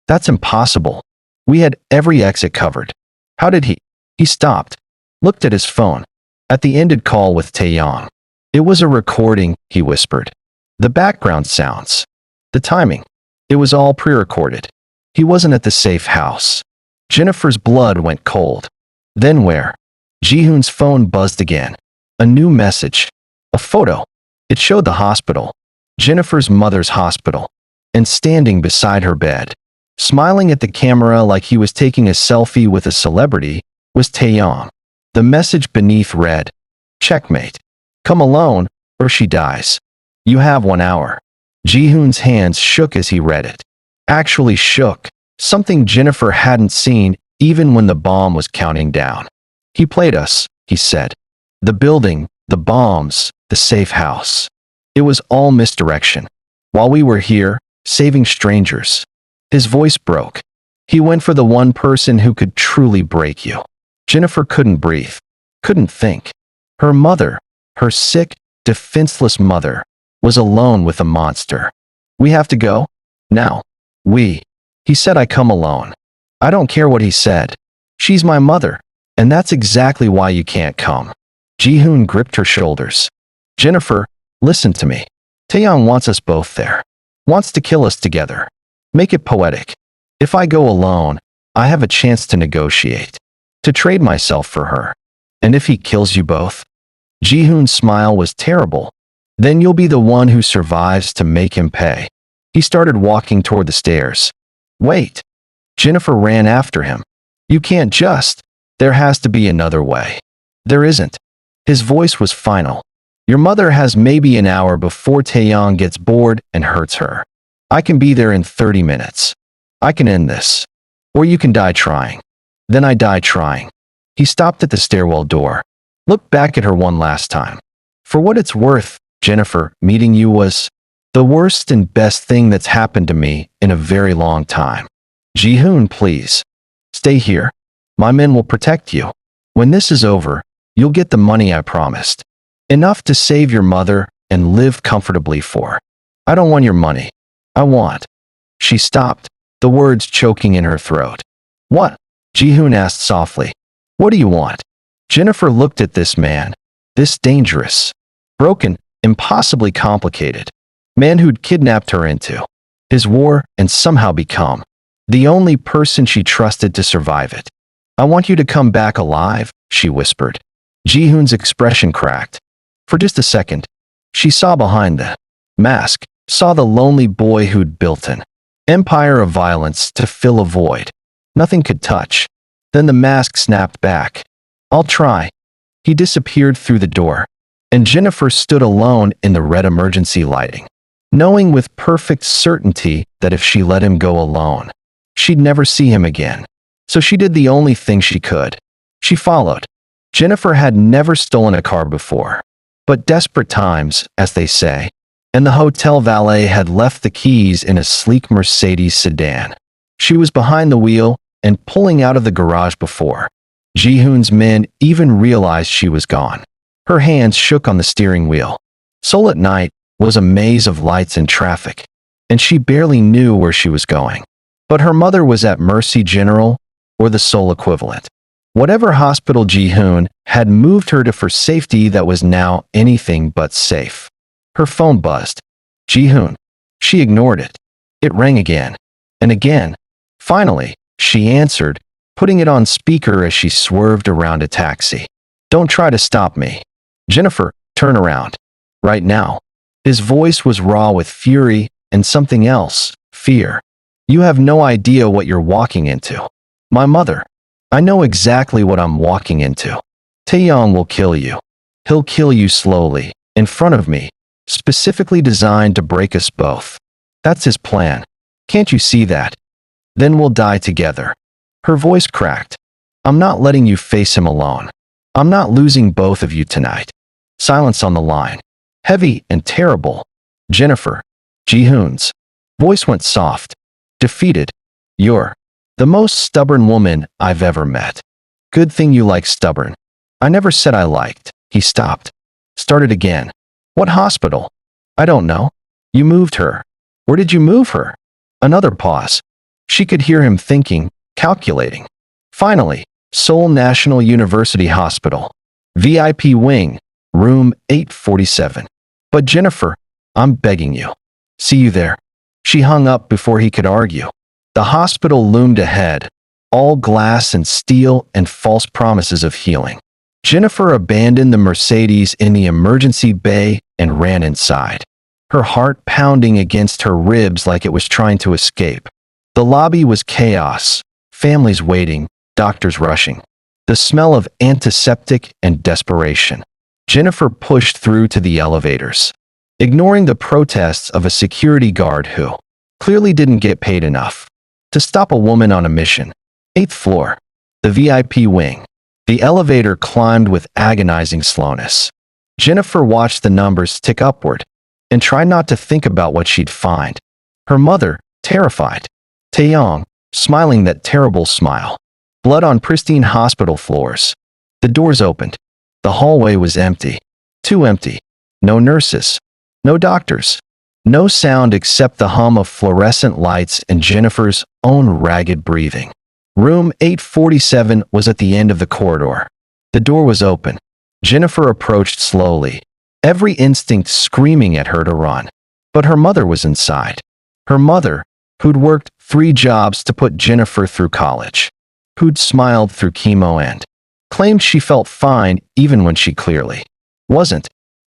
That's impossible. We had every exit covered. How did he? He stopped, looked at his phone. At the ended call with Taeyong. It was a recording, he whispered. The background sounds. The timing. It was all pre-recorded. He wasn't at the safe house. Jennifer's blood went cold. Then where? Ji-hoon's phone buzzed again. A new message. A photo. It showed the hospital. Jennifer's mother's hospital. And standing beside her bed, smiling at the camera like he was taking a selfie with a celebrity, was Taeyong. The message beneath read, checkmate. Come alone, or she dies. You have 1 hour. Ji-hoon's hands shook as he read it. Actually shook, something Jennifer hadn't seen even when the bomb was counting down. He played us, he said. The building, the bombs, the safe house. It was all misdirection. While we were here, saving strangers. His voice broke. He went for the one person who could truly break you. Jennifer couldn't breathe, couldn't think. Her mother, her sick, defenseless mother, was alone with a monster. We have to go? Now. He said I come alone. I don't care what he said. She's my mother, and that's exactly why you can't come. Ji-hoon gripped her shoulders. Jennifer, listen to me. Taeyong wants us both there. Wants to kill us together. Make it poetic. If I go alone, I have a chance to negotiate. To trade myself for her. And if he kills you both? Ji-hoon's smile was terrible. Then you'll be the one who survives to make him pay. He started walking toward the stairs. Wait. Jennifer ran after him. You can't just. There has to be another way. There isn't. His voice was final. Your mother has maybe an hour before Taeyong gets bored and hurts her. I can be there in 30 minutes. I can end this. Or you can die trying. Then I die trying. He stopped at the stairwell door. Looked back at her one last time. For what it's worth, Jennifer, meeting you was the worst and best thing that's happened to me in a very long time. Ji-hoon, please. Stay here. My men will protect you. When this is over, you'll get the money I promised. Enough to save your mother and live comfortably for. I don't want your money. I want. She stopped, the words choking in her throat. What? Ji-hoon asked softly. What do you want? Jennifer looked at this man. This dangerous. Broken, impossibly complicated. man who'd kidnapped her into his war and somehow become the only person she trusted to survive it. I want you to come back alive, she whispered. Ji-hoon's expression cracked. For just a second, she saw behind the mask, saw the lonely boy who'd built an empire of violence to fill a void nothing could touch. Then the mask snapped back. I'll try. He disappeared through the door, and Jennifer stood alone in the red emergency lighting, knowing with perfect certainty that if she let him go alone, she'd never see him again. So she did the only thing she could. She followed. Jennifer had never stolen a car before, but desperate times, as they say, and the hotel valet had left the keys in a sleek Mercedes sedan. She was behind the wheel and pulling out of the garage before Ji-hoon's men even realized she was gone. Her hands shook on the steering wheel. Seoul at night was a maze of lights and traffic, and she barely knew where she was going. But her mother was at Mercy General, or the Seoul equivalent. Whatever hospital Ji-hoon had moved her to for safety that was now anything but safe. Her phone buzzed. Ji-hoon. She ignored it. It rang again. And again. Finally, she answered, putting it on speaker as she swerved around a taxi. Don't try to stop me. Jennifer, turn around. Right now. His voice was raw with fury and something else, fear. You have no idea what you're walking into. My mother. I know exactly what I'm walking into. Taeyong will kill you. He'll kill you slowly, in front of me, specifically designed to break us both. That's his plan. Can't you see that? Then we'll die together. Her voice cracked. I'm not letting you face him alone. I'm not losing both of you tonight. Silence on the line. Heavy and terrible. Jennifer. Ji-hoon's voice went soft. Defeated. You're the most stubborn woman I've ever met. Good thing you like stubborn. I never said I liked. He stopped. Started again. What hospital? I don't know. You moved her. Where did you move her? Another pause. She could hear him thinking, calculating. Finally, Seoul National University Hospital. VIP wing, room 847. But Jennifer, I'm begging you. See you there. She hung up before he could argue. The hospital loomed ahead, all glass and steel and false promises of healing. Jennifer abandoned the Mercedes in the emergency bay and ran inside, her heart pounding against her ribs like it was trying to escape. The lobby was chaos, families waiting, doctors rushing. The smell of antiseptic and desperation. Jennifer pushed through to the elevators, ignoring the protests of a security guard who clearly didn't get paid enough to stop a woman on a mission. 8th floor. The VIP wing. The elevator climbed with agonizing slowness. Jennifer watched the numbers tick upward and tried not to think about what she'd find. Her mother, terrified. Taeyong, smiling that terrible smile. Blood on pristine hospital floors. The doors opened. The hallway was empty. Too empty. No nurses. No doctors. No sound except the hum of fluorescent lights and Jennifer's own ragged breathing. Room 847 was at the end of the corridor. The door was open. Jennifer approached slowly, every instinct screaming at her to run. But her mother was inside. Her mother, who'd worked 3 jobs to put Jennifer through college, who'd smiled through chemo and claimed she felt fine even when she clearly wasn't,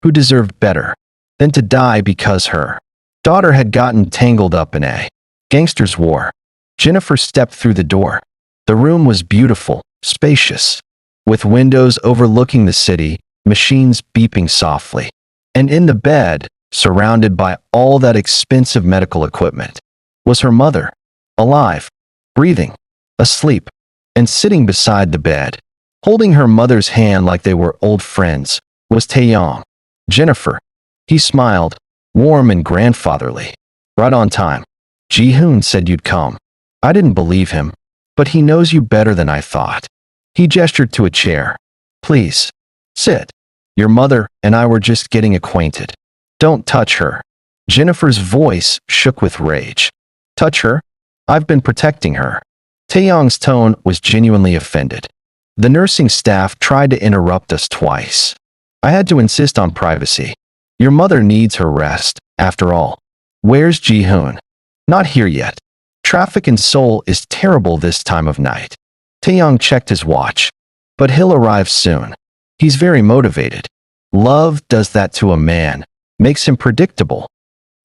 who deserved better than to die because her daughter had gotten tangled up in a gangster's war. Jennifer stepped through the door. The room was beautiful, spacious, with windows overlooking the city, machines beeping softly. And in the bed, surrounded by all that expensive medical equipment, was her mother, alive, breathing, asleep, and sitting beside the bed, holding her mother's hand like they were old friends, was Taeyong. Jennifer. He smiled, warm and grandfatherly. Right on time. Ji-hoon said you'd come. I didn't believe him, but he knows you better than I thought. He gestured to a chair. Please, sit. Your mother and I were just getting acquainted. Don't touch her. Jennifer's voice shook with rage. Touch her? I've been protecting her. Taeyong's tone was genuinely offended. The nursing staff tried to interrupt us twice. I had to insist on privacy. Your mother needs her rest. After all, where's Ji-hoon? Not here yet. Traffic in Seoul is terrible this time of night. Taeyong checked his watch. But he'll arrive soon. He's very motivated. Love does that to a man, makes him predictable.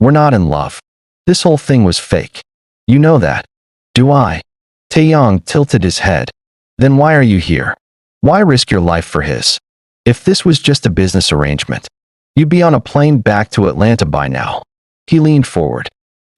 We're not in love. This whole thing was fake. You know that. Do I? Taeyong tilted his head. Then why are you here? Why risk your life for his? If this was just a business arrangement, you'd be on a plane back to Atlanta by now. He leaned forward.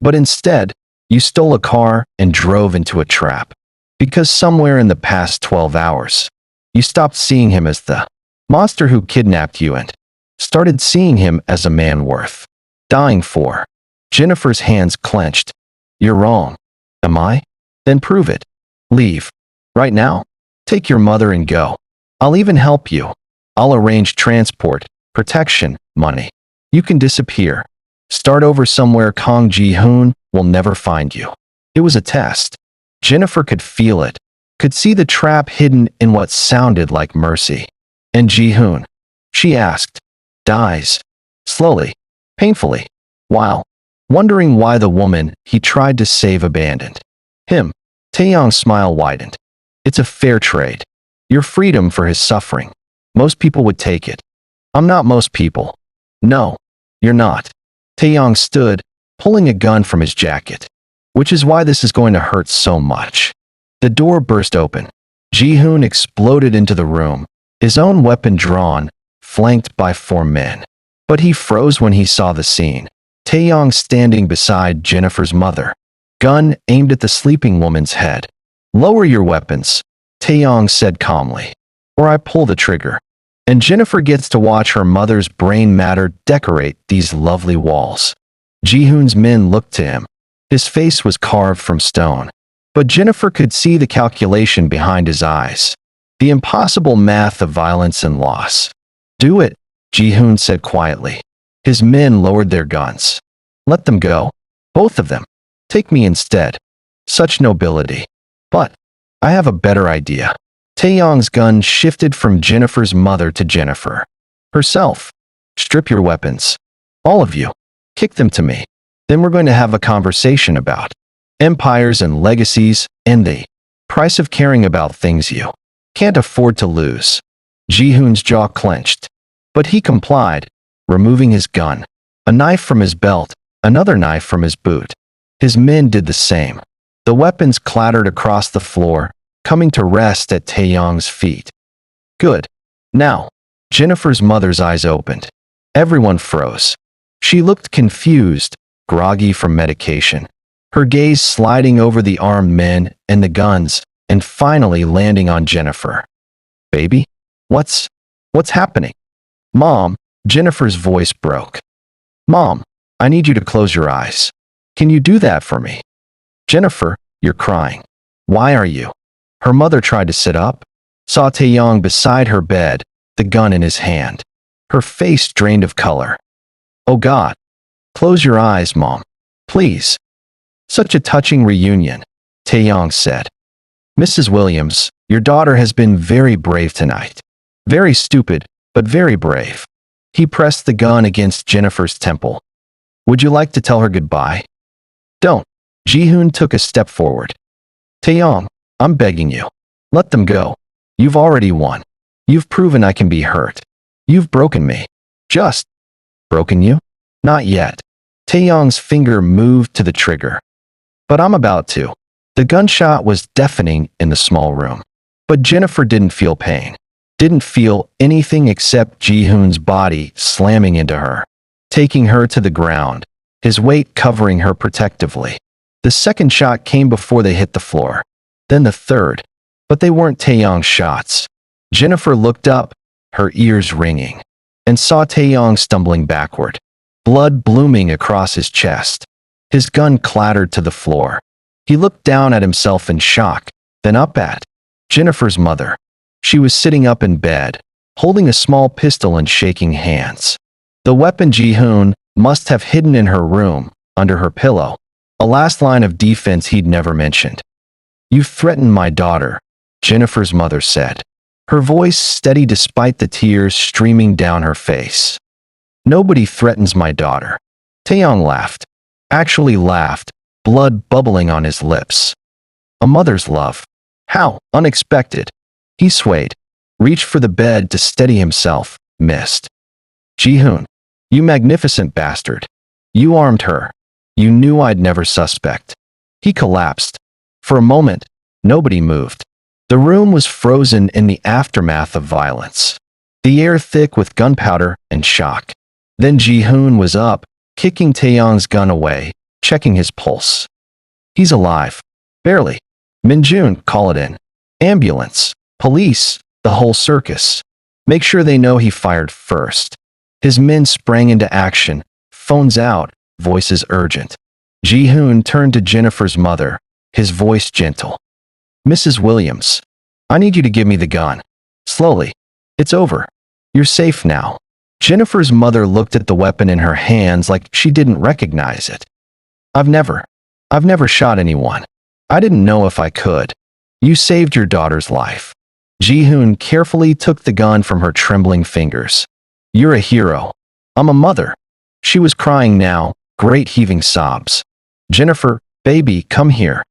But instead, you stole a car and drove into a trap. Because somewhere in the past 12 hours, you stopped seeing him as the monster who kidnapped you and started seeing him as a man worth dying for. Jennifer's hands clenched. You're wrong. Am I? Then prove it. Leave. Right now. Take your mother and go. I'll even help you. I'll arrange transport, protection, money. You can disappear. Start over somewhere Kang Ji-hoon will never find you. It was a test. Jennifer could feel it, could see the trap hidden in what sounded like mercy. And Ji-hoon, she asked, dies. Slowly, painfully, while wondering why the woman he tried to save abandoned him. Taeyong's smile widened. It's a fair trade. Your freedom for his suffering. Most people would take it. I'm not most people. No, you're not. Taeyong stood, pulling a gun from his jacket. Which is why this is going to hurt so much. The door burst open. Ji-hoon exploded into the room, his own weapon drawn, flanked by 4 men. But he froze when he saw the scene. Taeyong standing beside Jennifer's mother. Gun aimed at the sleeping woman's head. Lower your weapons, Taeyong said calmly, or I pull the trigger. And Jennifer gets to watch her mother's brain matter decorate these lovely walls. Ji-hoon's men looked to him. His face was carved from stone. But Jennifer could see the calculation behind his eyes. The impossible math of violence and loss. Do it, Ji-hoon said quietly. His men lowered their guns. Let them go. Both of them. Take me instead. Such nobility. But I have a better idea. Taeyong's gun shifted from Jennifer's mother to Jennifer herself. Strip your weapons. All of you. Kick them to me. Then we're going to have a conversation about empires and legacies and the price of caring about things you can't afford to lose. Ji-hoon's jaw clenched. But he complied, removing his gun. A knife from his belt, another knife from his boot. His men did the same. The weapons clattered across the floor, coming to rest at Taeyong's feet. Good. Now, Jennifer's mother's eyes opened. Everyone froze. She looked confused, groggy from medication. Her gaze sliding over the armed men and the guns, and finally landing on Jennifer. Baby? What's happening? Mom, Jennifer's voice broke. Mom, I need you to close your eyes. Can you do that for me? Jennifer, you're crying. Why are you? Her mother tried to sit up, saw Taeyong beside her bed, the gun in his hand. Her face drained of color. Oh God. Close your eyes, Mom. Please. Such a touching reunion, Taeyong said. Mrs. Williams, your daughter has been very brave tonight. Very stupid, but very brave. He pressed the gun against Jennifer's temple. Would you like to tell her goodbye? Don't. Ji-hoon took a step forward. Taeyong, I'm begging you. Let them go. You've already won. You've proven I can be hurt. You've broken me. Just. Broken you? Not yet. Taeyong's finger moved to the trigger. But I'm about to. The gunshot was deafening in the small room. But Jennifer didn't feel pain. Didn't feel anything except Ji-hoon's body slamming into her, taking her to the ground, his weight covering her protectively. The second shot came before they hit the floor. Then the third. But they weren't Taeyong's shots. Jennifer looked up, her ears ringing, and saw Taeyong stumbling backward, blood blooming across his chest. His gun clattered to the floor. He looked down at himself in shock, then up at Jennifer's mother. She was sitting up in bed, holding a small pistol and shaking hands. The weapon Ji-hoon must have hidden in her room, under her pillow. A last line of defense he'd never mentioned. You've threatened my daughter, Jennifer's mother said, her voice steady despite the tears streaming down her face. Nobody threatens my daughter. Taeyong laughed. Actually laughed, blood bubbling on his lips. A mother's love. How unexpected. He swayed, reached for the bed to steady himself, missed. Ji-hoon, you magnificent bastard. You armed her. You knew I'd never suspect. He collapsed. For a moment, nobody moved. The room was frozen in the aftermath of violence. The air thick with gunpowder and shock. Then Ji-hoon was up, kicking Taeyong's gun away, checking his pulse. He's alive. Barely. Minjun, call it in. Ambulance. Police. The whole circus. Make sure they know he fired first. His men sprang into action. Phones out. Voices urgent. Ji-hoon turned to Jennifer's mother, his voice gentle. Mrs. Williams, I need you to give me the gun. Slowly. It's over. You're safe now. Jennifer's mother looked at the weapon in her hands like she didn't recognize it. I've never shot anyone. I didn't know if I could. You saved your daughter's life. Ji-hoon carefully took the gun from her trembling fingers. You're a hero. I'm a mother. She was crying now, great heaving sobs. Jennifer, baby, come here.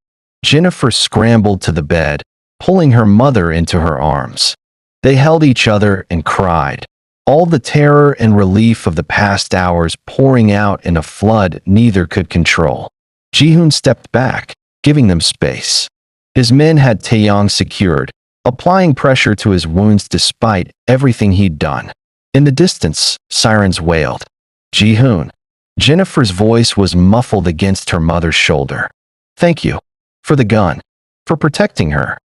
Jennifer scrambled to the bed, pulling her mother into her arms. They held each other and cried, all the terror and relief of the past hours pouring out in a flood neither could control. Ji-hoon stepped back, giving them space. His men had Taeyong secured, applying pressure to his wounds despite everything he'd done. In the distance, sirens wailed. Ji-hoon. Jennifer's voice was muffled against her mother's shoulder. Thank you. For the gun. For protecting her.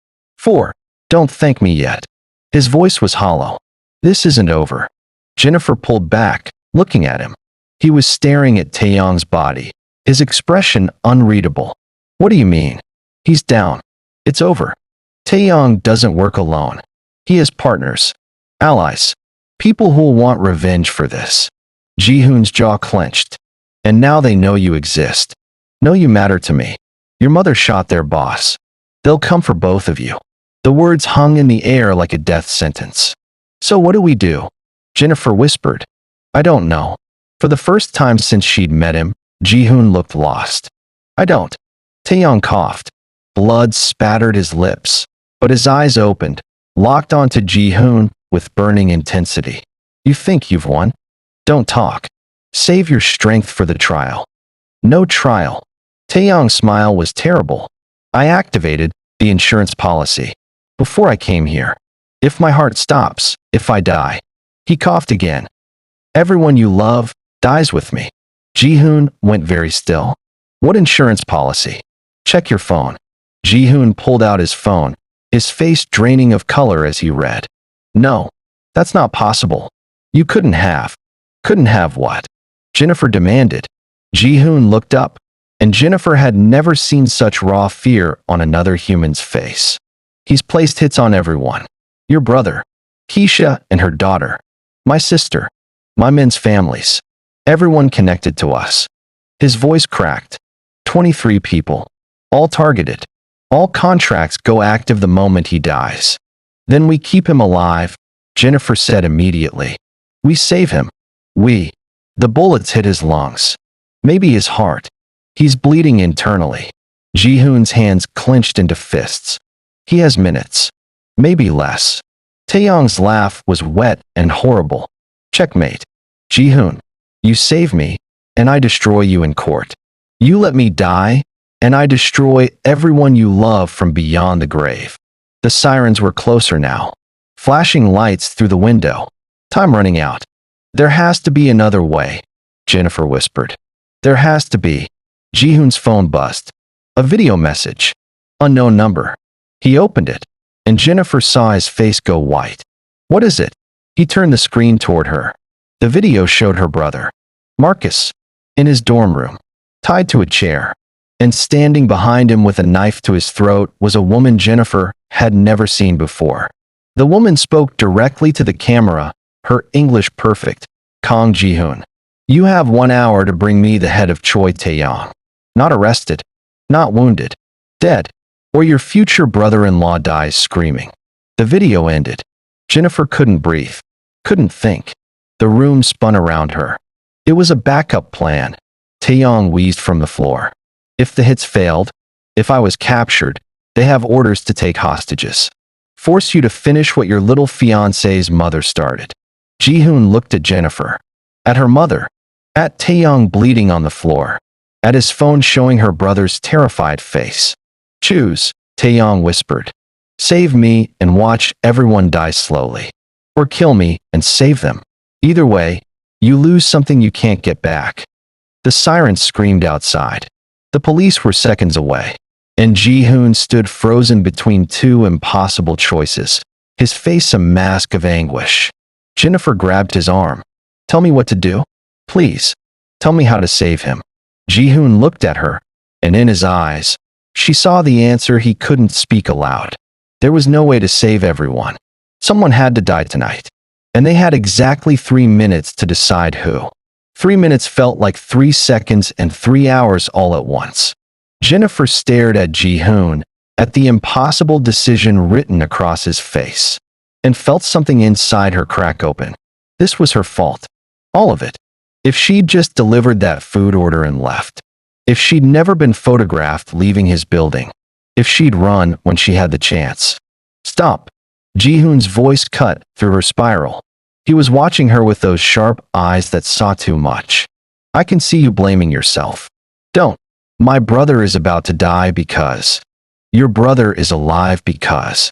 Don't thank me yet. His voice was hollow. This isn't over. Jennifer pulled back, looking at him. He was staring at Taeyong's body, his expression unreadable. What do you mean? He's down. It's over. Taeyong doesn't work alone. He has partners. Allies. People who'll want revenge for this. Ji-hoon's jaw clenched. And now they know you exist. Know you matter to me. Your mother shot their boss. They'll come for both of you. The words hung in the air like a death sentence. So what do we do? Jennifer whispered. I don't know. For the first time since she'd met him, Ji-hoon looked lost. I don't. Taeyong coughed. Blood spattered his lips, but his eyes opened, locked onto Ji-hoon with burning intensity. You think you've won? Don't talk. Save your strength for the trial. No trial. Taeyong's smile was terrible. I activated the insurance policy before I came here. If my heart stops, if I die. He coughed again. Everyone you love dies with me. Ji-hoon went very still. What insurance policy? Check your phone. Ji-hoon pulled out his phone, his face draining of color as he read. No, that's not possible. You couldn't have. Couldn't have what? Jennifer demanded. Ji-hoon looked up, and Jennifer had never seen such raw fear on another human's face. He's placed hits on everyone. Your brother, Keisha and her daughter, my sister, my men's families, everyone connected to us. His voice cracked. 23 people, all targeted. All contracts go active the moment he dies. Then we keep him alive, Jennifer said immediately. We save him. The bullets hit his lungs. Maybe his heart. He's bleeding internally. Ji-hoon's hands clenched into fists. He has minutes. Maybe less. Taeyong's laugh was wet and horrible. Checkmate. Ji-hoon, you save me, and I destroy you in court. You let me die, and I destroy everyone you love from beyond the grave. The sirens were closer now, flashing lights through the window. Time running out. There has to be another way, Jennifer whispered. There has to be. Ji-hoon's phone buzzed. A video message. Unknown number. He opened it, and Jennifer saw his face go white. What is it? He turned the screen toward her. The video showed her brother, Marcus, in his dorm room, tied to a chair. And standing behind him with a knife to his throat was a woman Jennifer had never seen before. The woman spoke directly to the camera, her English perfect. Kang Ji-hoon. You have 1 hour to bring me the head of Choi Taeyong. Not arrested. Not wounded. Dead. Or your future brother-in-law dies screaming. The video ended. Jennifer couldn't breathe. Couldn't think. The room spun around her. It was a backup plan. Taeyong wheezed from the floor. If the hits failed, if I was captured, they have orders to take hostages. Force you to finish what your little fiancé's mother started. Ji-hoon looked at Jennifer. At her mother. At Taeyong bleeding on the floor. At his phone showing her brother's terrified face. Choose, Taeyong whispered. Save me and watch everyone die slowly. Or kill me and save them. Either way, you lose something you can't get back. The sirens screamed outside. The police were seconds away. And Ji-hoon stood frozen between two impossible choices, his face a mask of anguish. Jennifer grabbed his arm. Tell me what to do? Please. Tell me how to save him. Ji-hoon looked at her, and in his eyes, she saw the answer he couldn't speak aloud. There was no way to save everyone. Someone had to die tonight. And they had exactly 3 minutes to decide who. 3 minutes felt like 3 seconds and 3 hours all at once. Jennifer stared at Ji-hoon, at the impossible decision written across his face, and felt something inside her crack open. This was her fault. All of it. If she'd just delivered that food order and left. If she'd never been photographed leaving his building. If she'd run when she had the chance. Stop. Ji-hoon's voice cut through her spiral. He was watching her with those sharp eyes that saw too much. I can see you blaming yourself. Don't. My brother is about to die because. Your brother is alive because.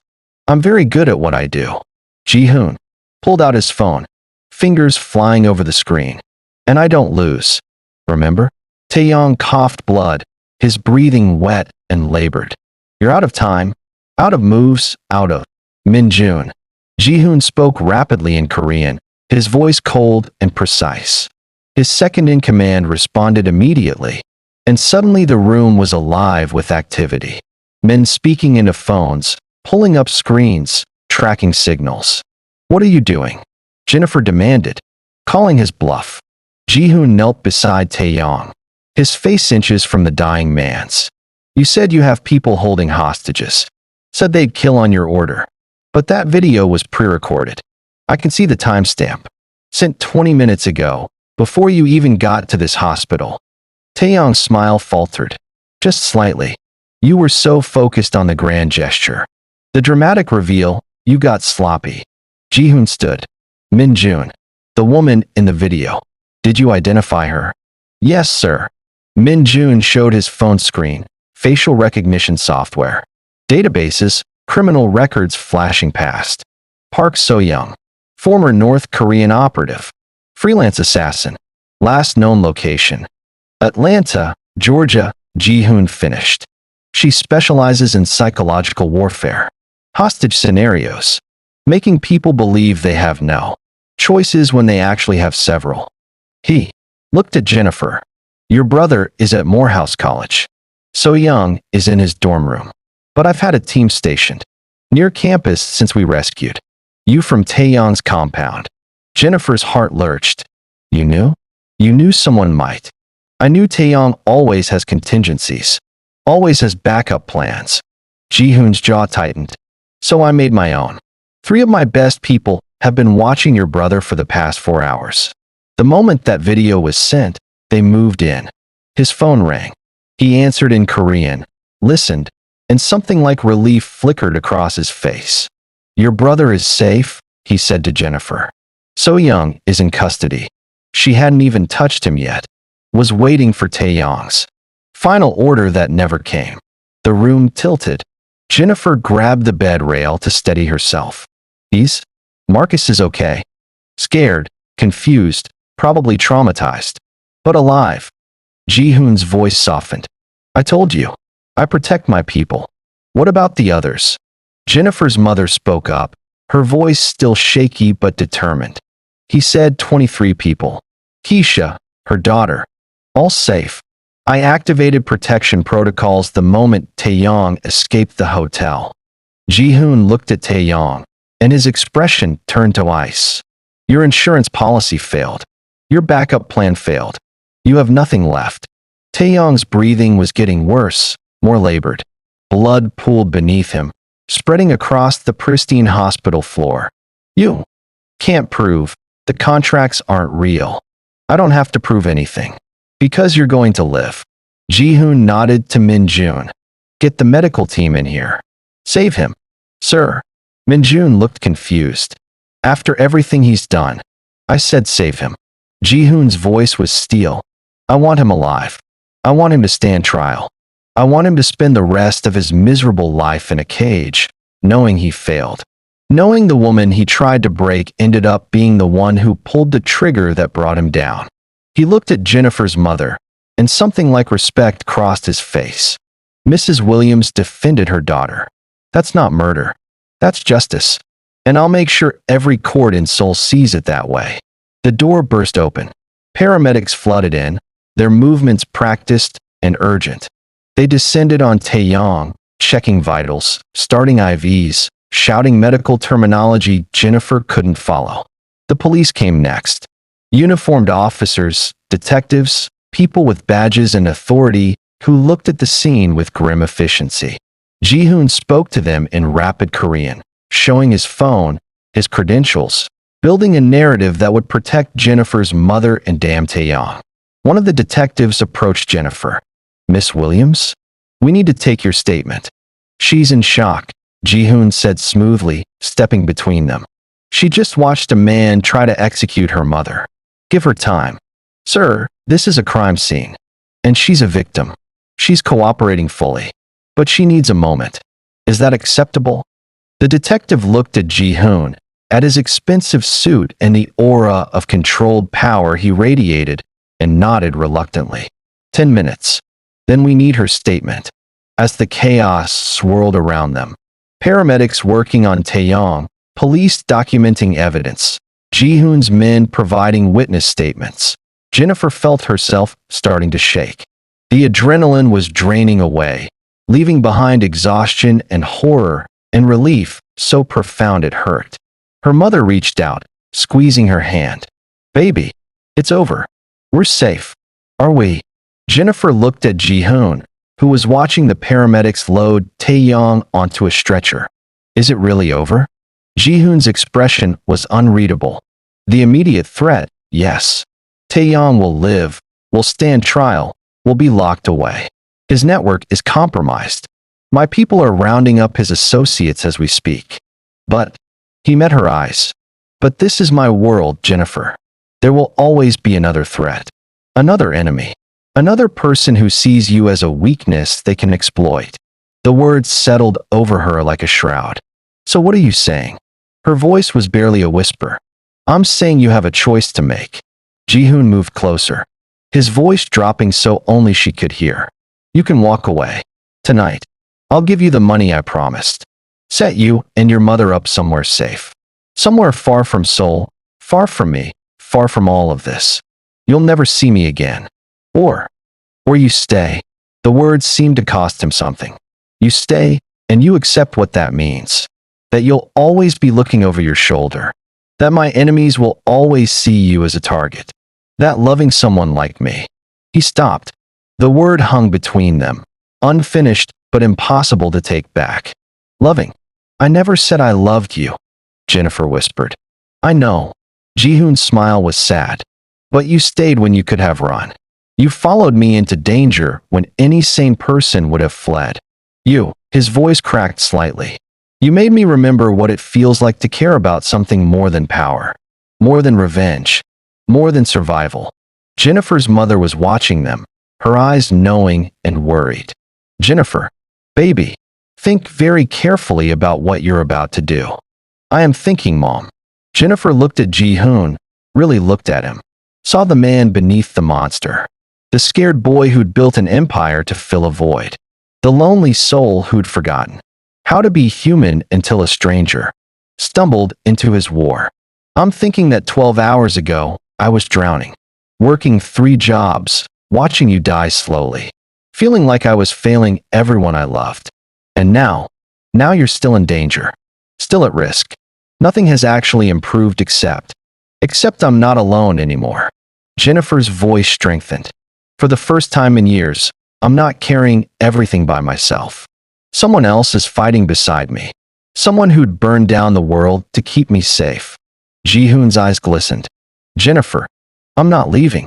I'm very good at what I do. Ji-hoon pulled out his phone, fingers flying over the screen. And I don't lose. Remember? Taeyong coughed blood, his breathing wet and labored. You're out of time, out of moves, out of. Min-jun. Ji-hoon spoke rapidly in Korean, his voice cold and precise. His second-in-command responded immediately, and suddenly the room was alive with activity. Men speaking into phones, pulling up screens, tracking signals. What are you doing? Jennifer demanded, calling his bluff. Ji-hoon knelt beside Taeyong, his face inches from the dying man's. You said you have people holding hostages. Said they'd kill on your order. But that video was pre-recorded. I can see the timestamp. Sent 20 minutes ago, before you even got to this hospital. Taeyong's smile faltered. Just slightly. You were so focused on the grand gesture. The dramatic reveal, you got sloppy. Ji-hoon stood. Min-jun. The woman in the video. Did you identify her? Yes, sir. Min-jun showed his phone screen. Facial recognition software. Databases, criminal records flashing past. Park So-young. Former North Korean operative. Freelance assassin. Last known location. Atlanta, Georgia. Ji-hoon finished. She specializes in psychological warfare. Hostage scenarios. Making people believe they have no choices when they actually have several. He looked at Jennifer. Your brother is at Morehouse College. So-young is in his dorm room. But I've had a team stationed near campus since we rescued you from Taeyong's compound. Jennifer's heart lurched. You knew? You knew someone might. I knew Taeyong always has contingencies. Always has backup plans. Ji-hoon's jaw tightened. So I made my own. 3 of my best people have been watching your brother for the past 4 hours. The moment that video was sent, they moved in. His phone rang. He answered in Korean, listened, and something like relief flickered across his face. Your brother is safe, he said to Jennifer. So-young is in custody. She hadn't even touched him yet. Was waiting for Taeyong's final order that never came. The room tilted. Jennifer grabbed the bed rail to steady herself. Marcus is okay. Scared, confused, probably traumatized. But alive. Ji-hoon's voice softened. I told you. I protect my people. What about the others? Jennifer's mother spoke up, her voice still shaky but determined. He said 23 people. Keisha, her daughter. All safe. I activated protection protocols the moment Taeyong escaped the hotel. Ji-hoon looked at Taeyong, and his expression turned to ice. Your insurance policy failed. Your backup plan failed. You have nothing left. Taeyong's breathing was getting worse, more labored. Blood pooled beneath him, spreading across the pristine hospital floor. You can't prove. The contracts aren't real. I don't have to prove anything. Because you're going to live. Ji-hoon nodded to Min-jun. Get the medical team in here. Save him. Sir. Min-jun looked confused. After everything he's done. I said save him. Ji-hoon's voice was steel. I want him alive. I want him to stand trial. I want him to spend the rest of his miserable life in a cage, knowing he failed. Knowing the woman he tried to break ended up being the one who pulled the trigger that brought him down. He looked at Jennifer's mother, and something like respect crossed his face. Mrs. Williams defended her daughter. That's not murder. That's justice. And I'll make sure every court in Seoul sees it that way. The door burst open. Paramedics flooded in, their movements practiced and urgent. They descended on Taeyong, checking vitals, starting IVs, shouting medical terminology Jennifer couldn't follow. The police came next. Uniformed officers, detectives, people with badges and authority who looked at the scene with grim efficiency. Ji-hoon spoke to them in rapid Korean, showing his phone, his credentials, building a narrative that would protect Jennifer's mother and damn Taeyong. One of the detectives approached Jennifer. Miss Williams? We need to take your statement. She's in shock, Ji-hoon said smoothly, stepping between them. She just watched a man try to execute her mother. Give her time. Sir, this is a crime scene. And she's a victim. She's cooperating fully. But she needs a moment. Is that acceptable? The detective looked at Ji-hoon, at his expensive suit and the aura of controlled power he radiated, and nodded reluctantly. 10 minutes. Then we need her statement. As the chaos swirled around them, paramedics working on Taeyong, police documenting evidence, Ji-hoon's men providing witness statements. Jennifer felt herself starting to shake. The adrenaline was draining away, leaving behind exhaustion and horror and relief so profound it hurt. Her mother reached out, squeezing her hand. Baby, it's over. We're safe. Are we? Jennifer looked at Ji-hoon, who was watching the paramedics load Taeyong onto a stretcher. Is it really over? Ji-hoon's expression was unreadable. The immediate threat, yes. Taeyong will live, will stand trial, will be locked away. His network is compromised. My people are rounding up his associates as we speak. But, he met her eyes. But this is my world, Jennifer. There will always be another threat. Another enemy. Another person who sees you as a weakness they can exploit. The words settled over her like a shroud. So what are you saying? Her voice was barely a whisper. I'm saying you have a choice to make. Ji-hoon moved closer, his voice dropping so only she could hear. You can walk away. Tonight. I'll give you the money I promised. Set you and your mother up somewhere safe. Somewhere far from Seoul, far from me, far from all of this. You'll never see me again. Or you stay. The words seemed to cost him something. You stay, and you accept what that means. That you'll always be looking over your shoulder. That my enemies will always see you as a target. That loving someone like me. He stopped. The word hung between them, unfinished but impossible to take back. Loving. I never said I loved you, Jennifer whispered. I know. Ji-hoon's smile was sad. But you stayed when you could have run. You followed me into danger when any sane person would have fled. You, his voice cracked slightly. You made me remember what it feels like to care about something more than power, more than revenge, more than survival. Jennifer's mother was watching them, her eyes knowing and worried. Jennifer, baby, think very carefully about what you're about to do. I am thinking, Mom. Jennifer looked at Ji-hoon, really looked at him, saw the man beneath the monster. The scared boy who'd built an empire to fill a void. The lonely soul who'd forgotten how to be human until a stranger stumbled into his war. I'm thinking that 12 hours ago, I was drowning, working 3 jobs, watching you die slowly, feeling like I was failing everyone I loved. And now you're still in danger, still at risk. Nothing has actually improved except I'm not alone anymore. Jennifer's voice strengthened. For the first time in years, I'm not carrying everything by myself. Someone else is fighting beside me. Someone who'd burn down the world to keep me safe. Ji-hoon's eyes glistened. Jennifer, I'm not leaving.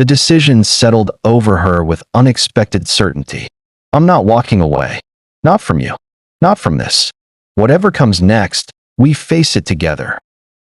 The decision settled over her with unexpected certainty. I'm not walking away. Not from you. Not from this. Whatever comes next, we face it together.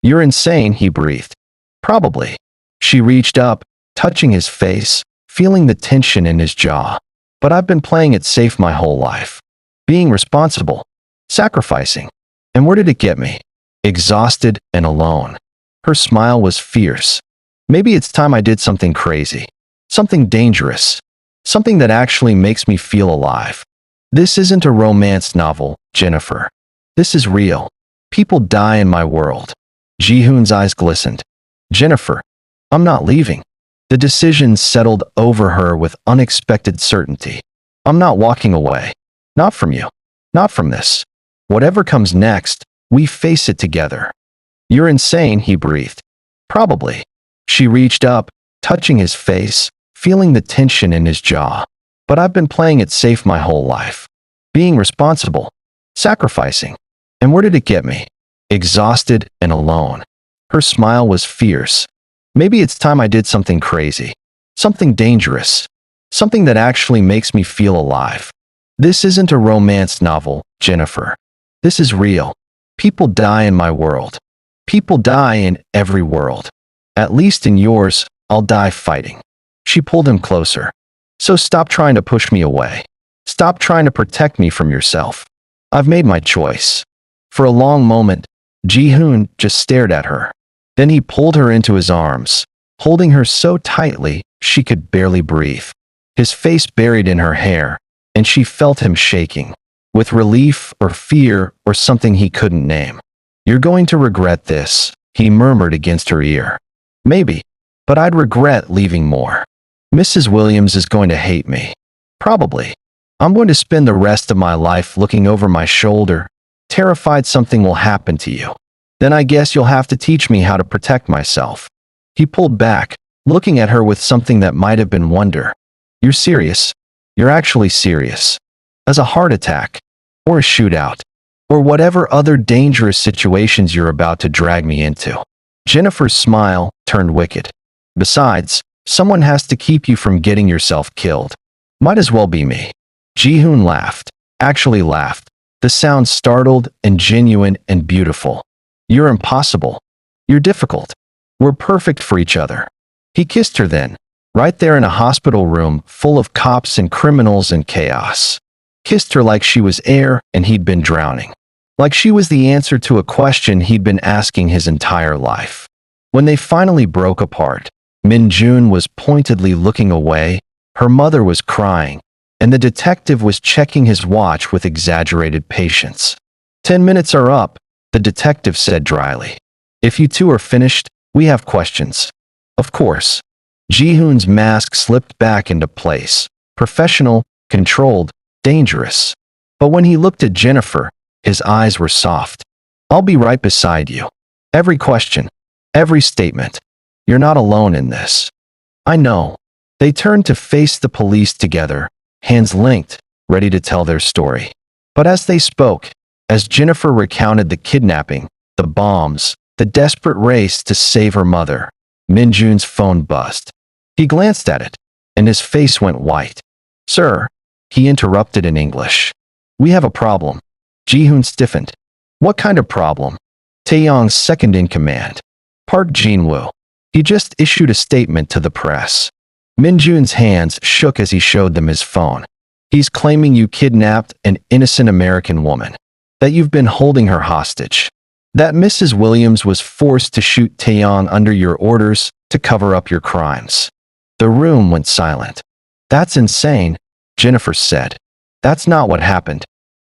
You're insane, he breathed. Probably. She reached up, touching his face, feeling the tension in his jaw. But I've been playing it safe my whole life. Being responsible. Sacrificing. And where did it get me? Exhausted and alone. Her smile was fierce. Maybe it's time I did something crazy. Something dangerous. Something that actually makes me feel alive. This isn't a romance novel, Jennifer. This is real. People die in my world. Ji-hoon's eyes glistened. Jennifer, I'm not leaving. The decision settled over her with unexpected certainty. I'm not walking away. Not from you. Not from this. Whatever comes next, we face it together. You're insane, he breathed. Probably. She reached up, touching his face, feeling the tension in his jaw. But I've been playing it safe my whole life. Being responsible. Sacrificing. And where did it get me? Exhausted and alone. Her smile was fierce. Maybe it's time I did something crazy. Something dangerous. Something that actually makes me feel alive. This isn't a romance novel, Jennifer. This is real. People die in my world. People die in every world. At least in yours, I'll die fighting. She pulled him closer. So stop trying to push me away. Stop trying to protect me from yourself. I've made my choice. For a long moment, Ji-hoon just stared at her. Then he pulled her into his arms, holding her so tightly she could barely breathe. His face buried in her hair, and she felt him shaking, with relief or fear or something he couldn't name. You're going to regret this, he murmured against her ear. Maybe, but I'd regret leaving more. Mrs. Williams is going to hate me. Probably. I'm going to spend the rest of my life looking over my shoulder, terrified something will happen to you. Then I guess you'll have to teach me how to protect myself. He pulled back, looking at her with something that might have been wonder. You're serious? You're actually serious. As a heart attack, or a shootout, or whatever other dangerous situations you're about to drag me into. Jennifer's smile turned wicked. Besides, someone has to keep you from getting yourself killed. Might as well be me. Ji-hoon laughed, actually laughed. The sound startled and genuine and beautiful. You're impossible. You're difficult. We're perfect for each other. He kissed her then, right there in a hospital room full of cops and criminals and chaos. Kissed her like she was air and he'd been drowning. Like she was the answer to a question he'd been asking his entire life. When they finally broke apart, Min-jun was pointedly looking away, her mother was crying, and the detective was checking his watch with exaggerated patience. 10 minutes are up, the detective said dryly. If you two are finished, we have questions. Of course. Ji-hoon's mask slipped back into place. Professional, controlled, dangerous. But when he looked at Jennifer, his eyes were soft. I'll be right beside you. Every question, every statement. You're not alone in this. I know. They turned to face the police together, hands linked, ready to tell their story. But as they spoke, as Jennifer recounted the kidnapping, the bombs, the desperate race to save her mother, Min-jun's phone buzzed. He glanced at it, and his face went white. Sir, he interrupted in English. We have a problem. Ji-hoon stiffened. What kind of problem? Taeyong's second in command. Park Jin-woo. He just issued a statement to the press. Min-jun's hands shook as he showed them his phone. He's claiming you kidnapped an innocent American woman. That you've been holding her hostage. That Mrs. Williams was forced to shoot Taeyong under your orders to cover up your crimes. The room went silent. That's insane, Jennifer said. That's not what happened.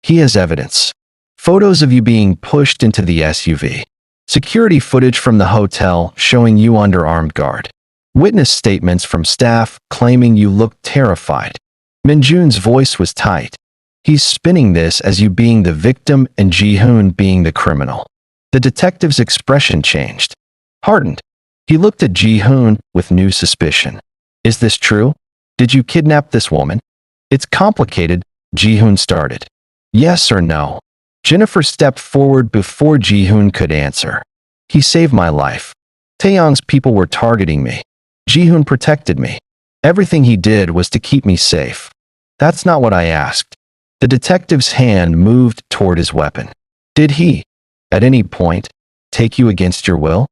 He has evidence. Photos of you being pushed into the SUV. Security footage from the hotel showing you under armed guard. Witness statements from staff claiming you looked terrified. Min-jun's voice was tight. He's spinning this as you being the victim and Ji-hoon being the criminal. The detective's expression changed. Hardened. He looked at Ji-hoon with new suspicion. Is this true? Did you kidnap this woman? It's complicated, Ji-hoon started. Yes or no? Jennifer stepped forward before Ji-hoon could answer. He saved my life. Taeyong's people were targeting me. Ji-hoon protected me. Everything he did was to keep me safe. That's not what I asked. The detective's hand moved toward his weapon. Did he, at any point, take you against your will?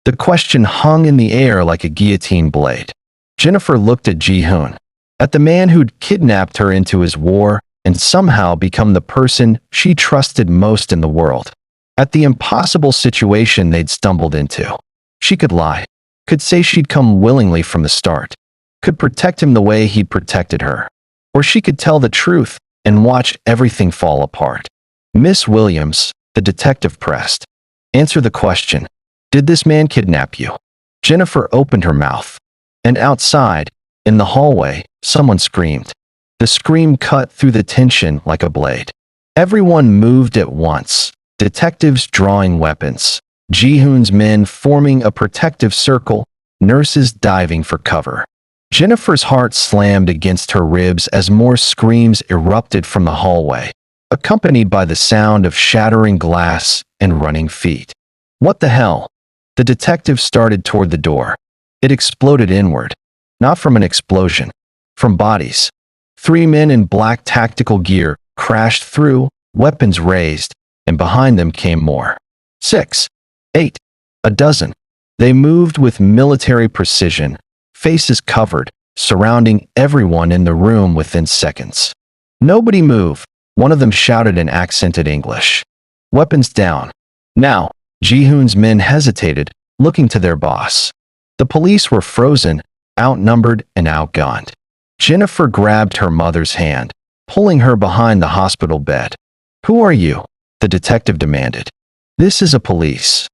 The question hung in the air like a guillotine blade. Jennifer looked at Ji-hoon, at the man who'd kidnapped her into his war and somehow become the person she trusted most in the world, at the impossible situation they'd stumbled into. She could lie, could say she'd come willingly from the start, could protect him the way he'd protected her, or she could tell the truth and watch everything fall apart. Miss Williams, the detective pressed. Answer the question. Did this man kidnap you? Jennifer opened her mouth, and outside, in the hallway, someone screamed. The scream cut through the tension like a blade. Everyone moved at once, detectives drawing weapons, Ji-hoon's men forming a protective circle, nurses diving for cover. Jennifer's heart slammed against her ribs as more screams erupted from the hallway, accompanied by the sound of shattering glass and running feet. What the hell? The detective started toward the door. It exploded inward, not from an explosion, from bodies. 3 men in black tactical gear crashed through, weapons raised, and behind them came more. 6, 8, a dozen. They moved with military precision, faces covered, surrounding everyone in the room within seconds. Nobody move, one of them shouted in accented English. Weapons down. Now, Ji-hoon's men hesitated, looking to their boss. The police were frozen, outnumbered and outgunned. Jennifer grabbed her mother's hand, pulling her behind the hospital bed. Who are you? The detective demanded. This is a police.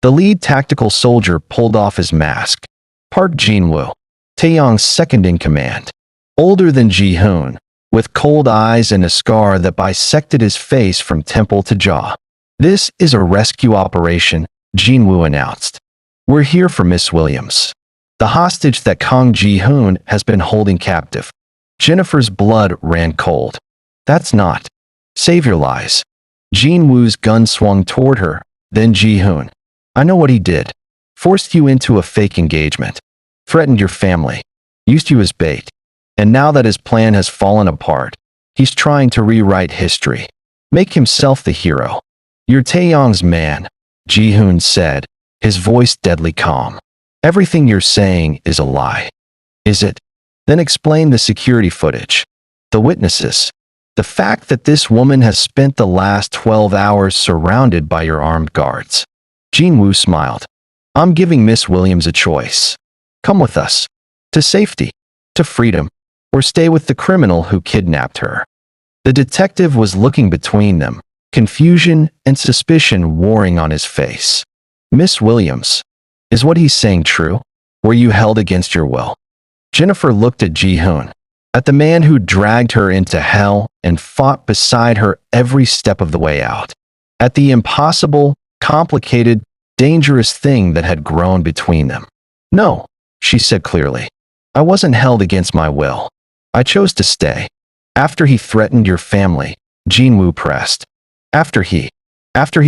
The lead tactical soldier pulled off his mask. Park Jin-woo, Taeyong's second in command. Older than Ji-hoon, with cold eyes and a scar that bisected his face from temple to jaw. This is a rescue operation, Jin-woo announced. We're here for Miss Williams, the hostage that Kang Ji-hoon has been holding captive. Jennifer's blood ran cold. That's not. Save your lies. Jin-woo's gun swung toward her, then Ji-hoon. I know what he did. Forced you into a fake engagement. Threatened your family. Used you as bait. And now that his plan has fallen apart, he's trying to rewrite history. Make himself the hero. You're Taeyong's man, Ji-hoon said, his voice deadly calm. Everything you're saying is a lie. Is it? Then explain the security footage. The witnesses. The fact that this woman has spent the last 12 hours surrounded by your armed guards. Jin-woo smiled. I'm giving Miss Williams a choice. Come with us. To safety. To freedom. Or stay with the criminal who kidnapped her. The detective was looking between them, confusion and suspicion warring on his face. Miss Williams. Is what he's saying true? Were you held against your will? Jennifer looked at Ji-hoon, at the man who dragged her into hell and fought beside her every step of the way out, at the impossible, complicated, dangerous thing that had grown between them. No, she said clearly. I wasn't held against my will. I chose to stay. After he threatened your family, Jin-woo pressed. After he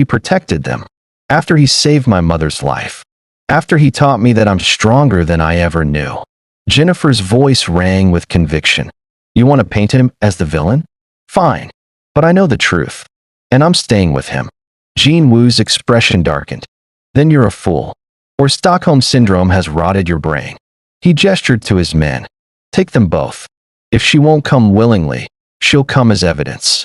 protected them. After he saved my mother's life. After he taught me that I'm stronger than I ever knew. Jennifer's voice rang with conviction. You want to paint him as the villain? Fine. But I know the truth. And I'm staying with him. Jin-woo's expression darkened. Then you're a fool. Or Stockholm Syndrome has rotted your brain. He gestured to his men. Take them both. If she won't come willingly, she'll come as evidence.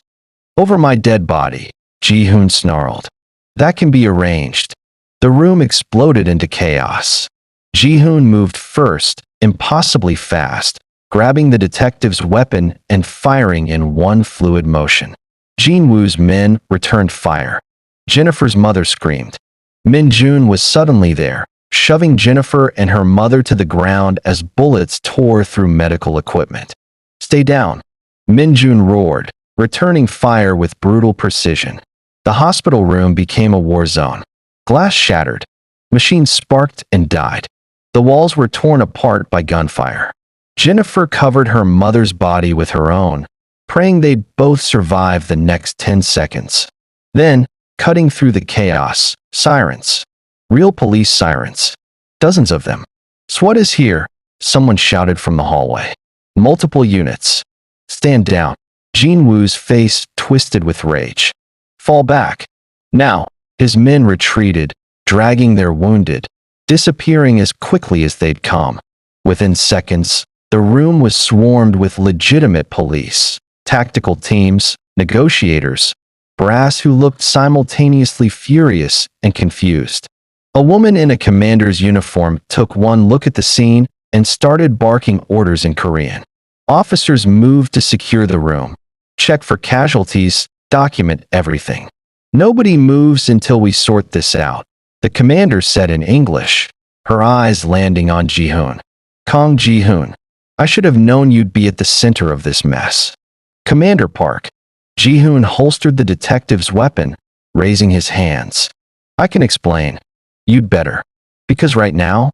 Over my dead body, Ji-hoon snarled. That can be arranged. The room exploded into chaos. Ji-hoon moved first, impossibly fast, grabbing the detective's weapon and firing in one fluid motion. Jin-woo's men returned fire. Jennifer's mother screamed. Min-jun was suddenly there, shoving Jennifer and her mother to the ground as bullets tore through medical equipment. Stay down. Min-jun roared, returning fire with brutal precision. The hospital room became a war zone. Glass shattered. Machines sparked and died. The walls were torn apart by gunfire. Jennifer covered her mother's body with her own, praying they'd both survive the next 10 seconds. Then, cutting through the chaos, sirens. Real police sirens. Dozens of them. SWAT is here, someone shouted from the hallway. Multiple units. Stand down. Jin Woo's face twisted with rage. Fall back. Now. His men retreated, dragging their wounded, disappearing as quickly as they'd come. Within seconds, the room was swarmed with legitimate police, tactical teams, negotiators, brass who looked simultaneously furious and confused. A woman in a commander's uniform took one look at the scene and started barking orders in Korean. Officers moved to secure the room, check for casualties, document everything. Nobody moves until we sort this out, the commander said in English, her eyes landing on Ji-hoon. Kong Ji-hoon, I should have known you'd be at the center of this mess. Commander Park. Ji-hoon holstered the detective's weapon, raising his hands. I can explain. You'd better. Because right now,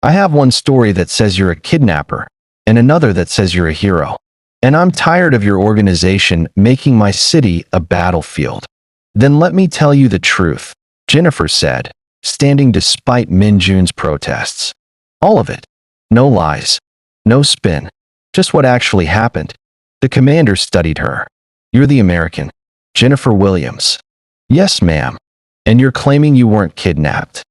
I have one story that says you're a kidnapper, and another that says you're a hero. And I'm tired of your organization making my city a battlefield. Then let me tell you the truth, Jennifer said, standing despite Min Jun's protests. All of it. No lies. No spin. Just what actually happened. The commander studied her. You're the American. Jennifer Williams. Yes, ma'am. And you're claiming you weren't kidnapped.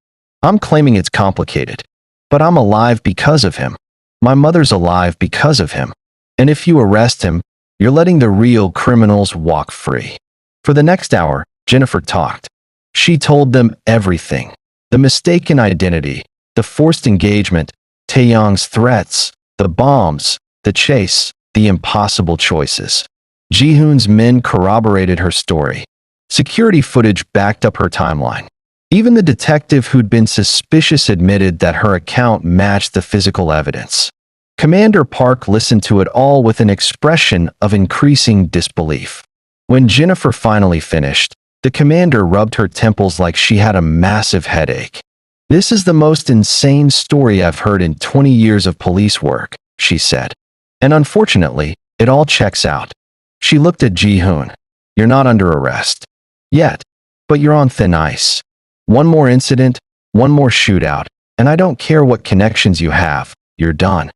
I'm claiming it's complicated. But I'm alive because of him. My mother's alive because of him. And if you arrest him, you're letting the real criminals walk free. For the next hour, Jennifer talked. She told them everything. The mistaken identity, the forced engagement, Taeyong's threats, the bombs, the chase, the impossible choices. Ji-hoon's men corroborated her story. Security footage backed up her timeline. Even the detective who'd been suspicious admitted that her account matched the physical evidence. Commander Park listened to it all with an expression of increasing disbelief. When Jennifer finally finished, the commander rubbed her temples like she had a massive headache. This is the most insane story I've heard in 20 years of police work, she said. And unfortunately, it all checks out. She looked at Ji-hoon. You're not under arrest. Yet. But you're on thin ice. One more incident, one more shootout, and I don't care what connections you have, you're done.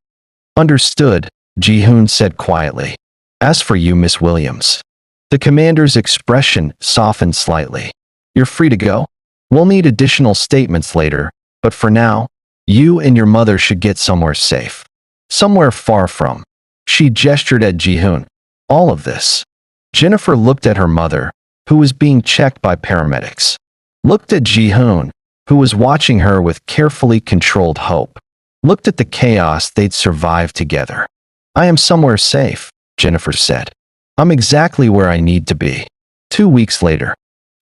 Understood, Ji-hoon said quietly. As for you, Miss Williams. The commander's expression softened slightly. You're free to go. We'll need additional statements later, but for now, you and your mother should get somewhere safe. Somewhere far from. She gestured at Ji-hoon. All of this. Jennifer looked at her mother, who was being checked by paramedics. Looked at Ji-hoon, who was watching her with carefully controlled hope. Looked at the chaos they'd survived together. I am somewhere safe, Jennifer said. I'm exactly where I need to be. 2 weeks later,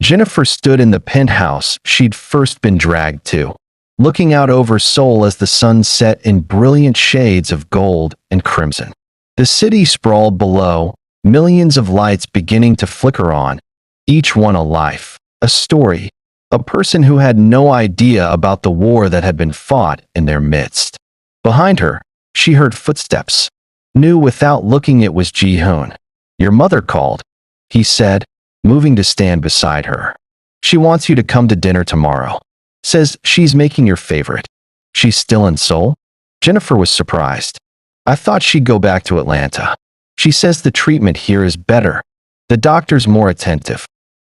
Jennifer stood in the penthouse she'd first been dragged to, looking out over Seoul as the sun set in brilliant shades of gold and crimson. The city sprawled below, millions of lights beginning to flicker on, each one a life, a story, a person who had no idea about the war that had been fought in their midst. Behind her, she heard footsteps. Knew without looking it was Ji-hoon. Your mother called, he said, moving to stand beside her. She wants you to come to dinner tomorrow. Says she's making your favorite. She's still in Seoul? Jennifer was surprised. I thought she'd go back to Atlanta. She says the treatment here is better. The doctor's more attentive.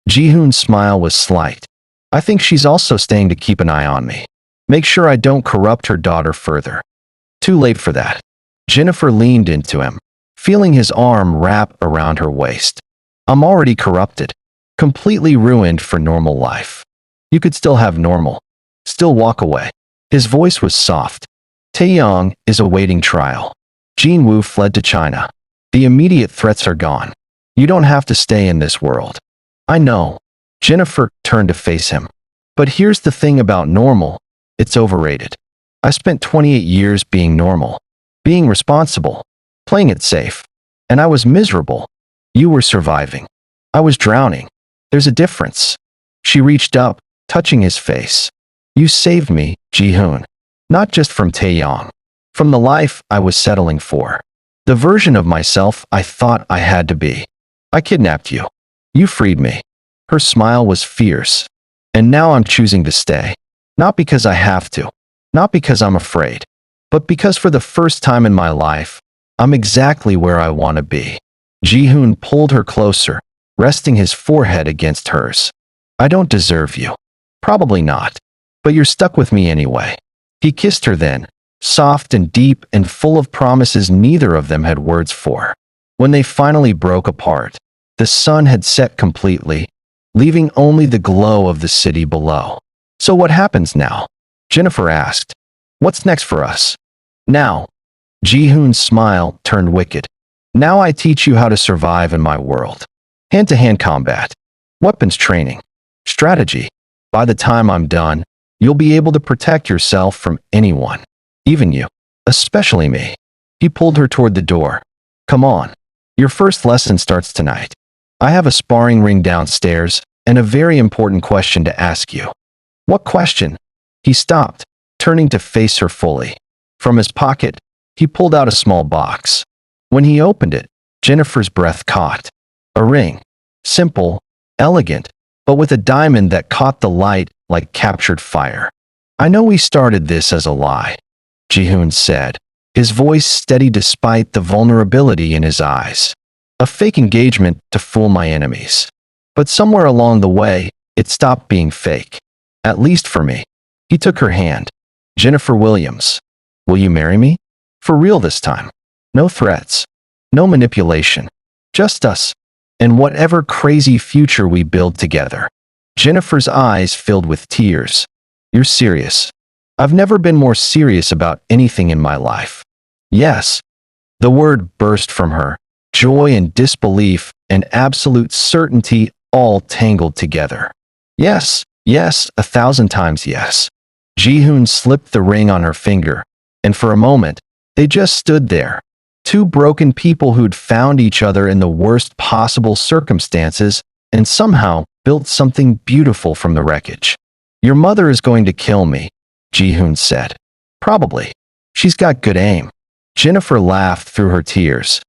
Ji-hoon's smile was slight. I think she's also staying to keep an eye on me. Make sure I don't corrupt her daughter further. Too late for that. Jennifer leaned into him, feeling his arm wrap around her waist. I'm already corrupted. Completely ruined for normal life. You could still have normal. Still walk away. His voice was soft. Taeyong is awaiting trial. Jin Woo fled to China. The immediate threats are gone. You don't have to stay in this world. I know. Jennifer turned to face him. But here's the thing about normal. It's overrated. I spent 28 years being normal. Being responsible. Playing it safe. And I was miserable. You were surviving. I was drowning. There's a difference. She reached up, touching his face. You saved me, Ji-hoon. Not just from Taeyong. From the life I was settling for. The version of myself I thought I had to be. I kidnapped you. You freed me. Her smile was fierce. And now I'm choosing to stay. Not because I have to. Not because I'm afraid. but because for the first time in my life, I'm exactly where I want to be. Ji-hoon pulled her closer, resting his forehead against hers. I don't deserve you. Probably not. But you're stuck with me anyway. He kissed her then, soft and deep and full of promises neither of them had words for. When they finally broke apart, the sun had set completely, leaving only the glow of the city below. So what happens now? Jennifer asked. What's next for us? Now. Ji-hoon's smile turned wicked. Now I teach you how to survive in my world. Hand-to-hand combat, weapons training, strategy. By the time I'm done, you'll be able to protect yourself from anyone, even you, especially me. He pulled her toward the door. Come on. Your first lesson starts tonight. I have a sparring ring downstairs and a very important question to ask you. What question? He stopped, turning to face her fully. From his pocket, he pulled out a small box. When he opened it, Jennifer's breath caught. A ring. Simple, elegant, but with a diamond that caught the light like captured fire. I know we started this as a lie, Ji-hoon said, his voice steady despite the vulnerability in his eyes. A fake engagement to fool my enemies. But somewhere along the way, it stopped being fake. At least for me. He took her hand. Jennifer Williams. Will you marry me? For real this time. No threats. No manipulation. Just us. And whatever crazy future we build together. Jennifer's eyes filled with tears. You're serious. I've never been more serious about anything in my life. Yes. The word burst from her. Joy and disbelief and absolute certainty all tangled together. Yes, yes, 1,000 times yes. Ji-hoon slipped the ring on her finger, and for a moment, they just stood there. Two broken people who'd found each other in the worst possible circumstances and somehow built something beautiful from the wreckage. Your mother is going to kill me, Ji-hoon said. Probably. She's got good aim. Jennifer laughed through her tears.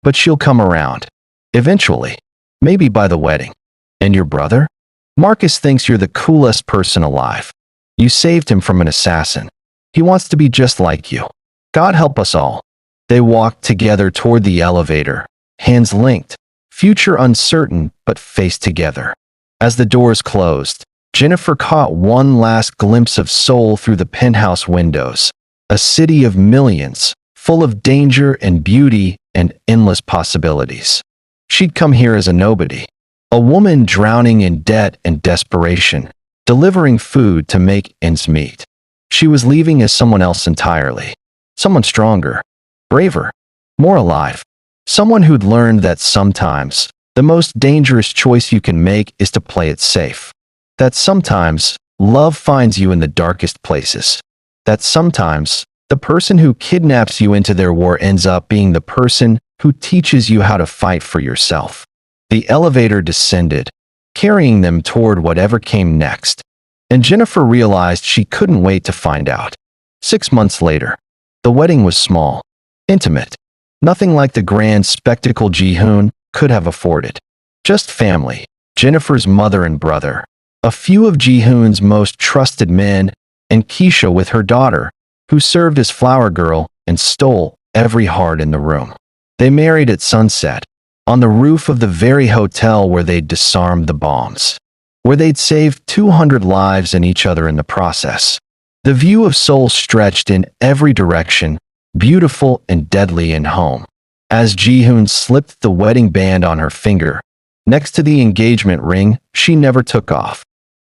But she'll come around. Eventually. Maybe by the wedding. And your brother? Marcus thinks you're the coolest person alive. You saved him from an assassin. He wants to be just like you. God help us all. They walked together toward the elevator, hands linked, future uncertain but faced together. As the doors closed, Jennifer caught one last glimpse of Seoul through the penthouse windows. A city of millions, full of danger and beauty and endless possibilities. She'd come here as a nobody, a woman drowning in debt and desperation, delivering food to make ends meet. She was leaving as someone else entirely, someone stronger, braver, more alive, someone who'd learned that sometimes the most dangerous choice you can make is to play it safe, that sometimes love finds you in the darkest places, that sometimes the person who kidnaps you into their war ends up being the person who teaches you how to fight for yourself. The elevator descended, carrying them toward whatever came next, and Jennifer realized she couldn't wait to find out. 6 months later, the wedding was small, intimate, nothing like the grand spectacle Ji-hoon could have afforded. Just family, Jennifer's mother and brother, a few of Ji-hoon's most trusted men, and Keisha with her daughter, who served as flower girl and stole every heart in the room. They married at sunset, on the roof of the very hotel where they'd disarmed the bombs, where they'd saved 200 lives and each other in the process. The view of Seoul stretched in every direction, beautiful and deadly in home. As Ji-hoon slipped the wedding band on her finger, next to the engagement ring she never took off,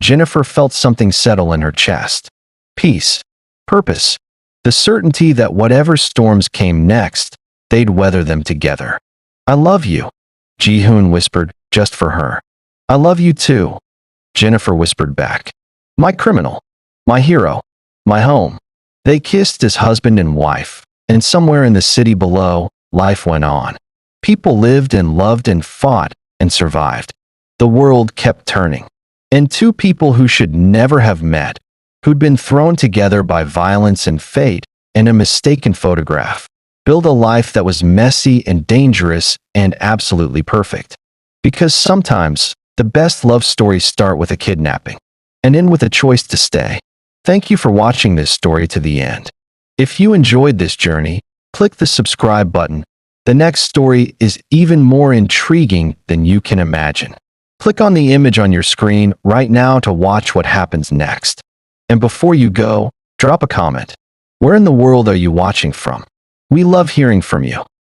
Jennifer felt something settle in her chest. Peace, purpose, the certainty that whatever storms came next, they'd weather them together. I love you, Ji-hoon whispered, just for her. I love you too, Jennifer whispered back. My criminal, my hero, my home. They kissed as husband and wife, and somewhere in the city below, life went on. People lived and loved and fought and survived. The world kept turning. And two people who should never have met, who'd been thrown together by violence and fate and a mistaken photograph, build a life that was messy and dangerous and absolutely perfect. Because sometimes, the best love stories start with a kidnapping and end with a choice to stay. Thank you for watching this story to the end. If you enjoyed this journey, click the subscribe button. The next story is even more intriguing than you can imagine. Click on the image on your screen right now to watch what happens next. And before you go, drop a comment. Where in the world are you watching from? We love hearing from you.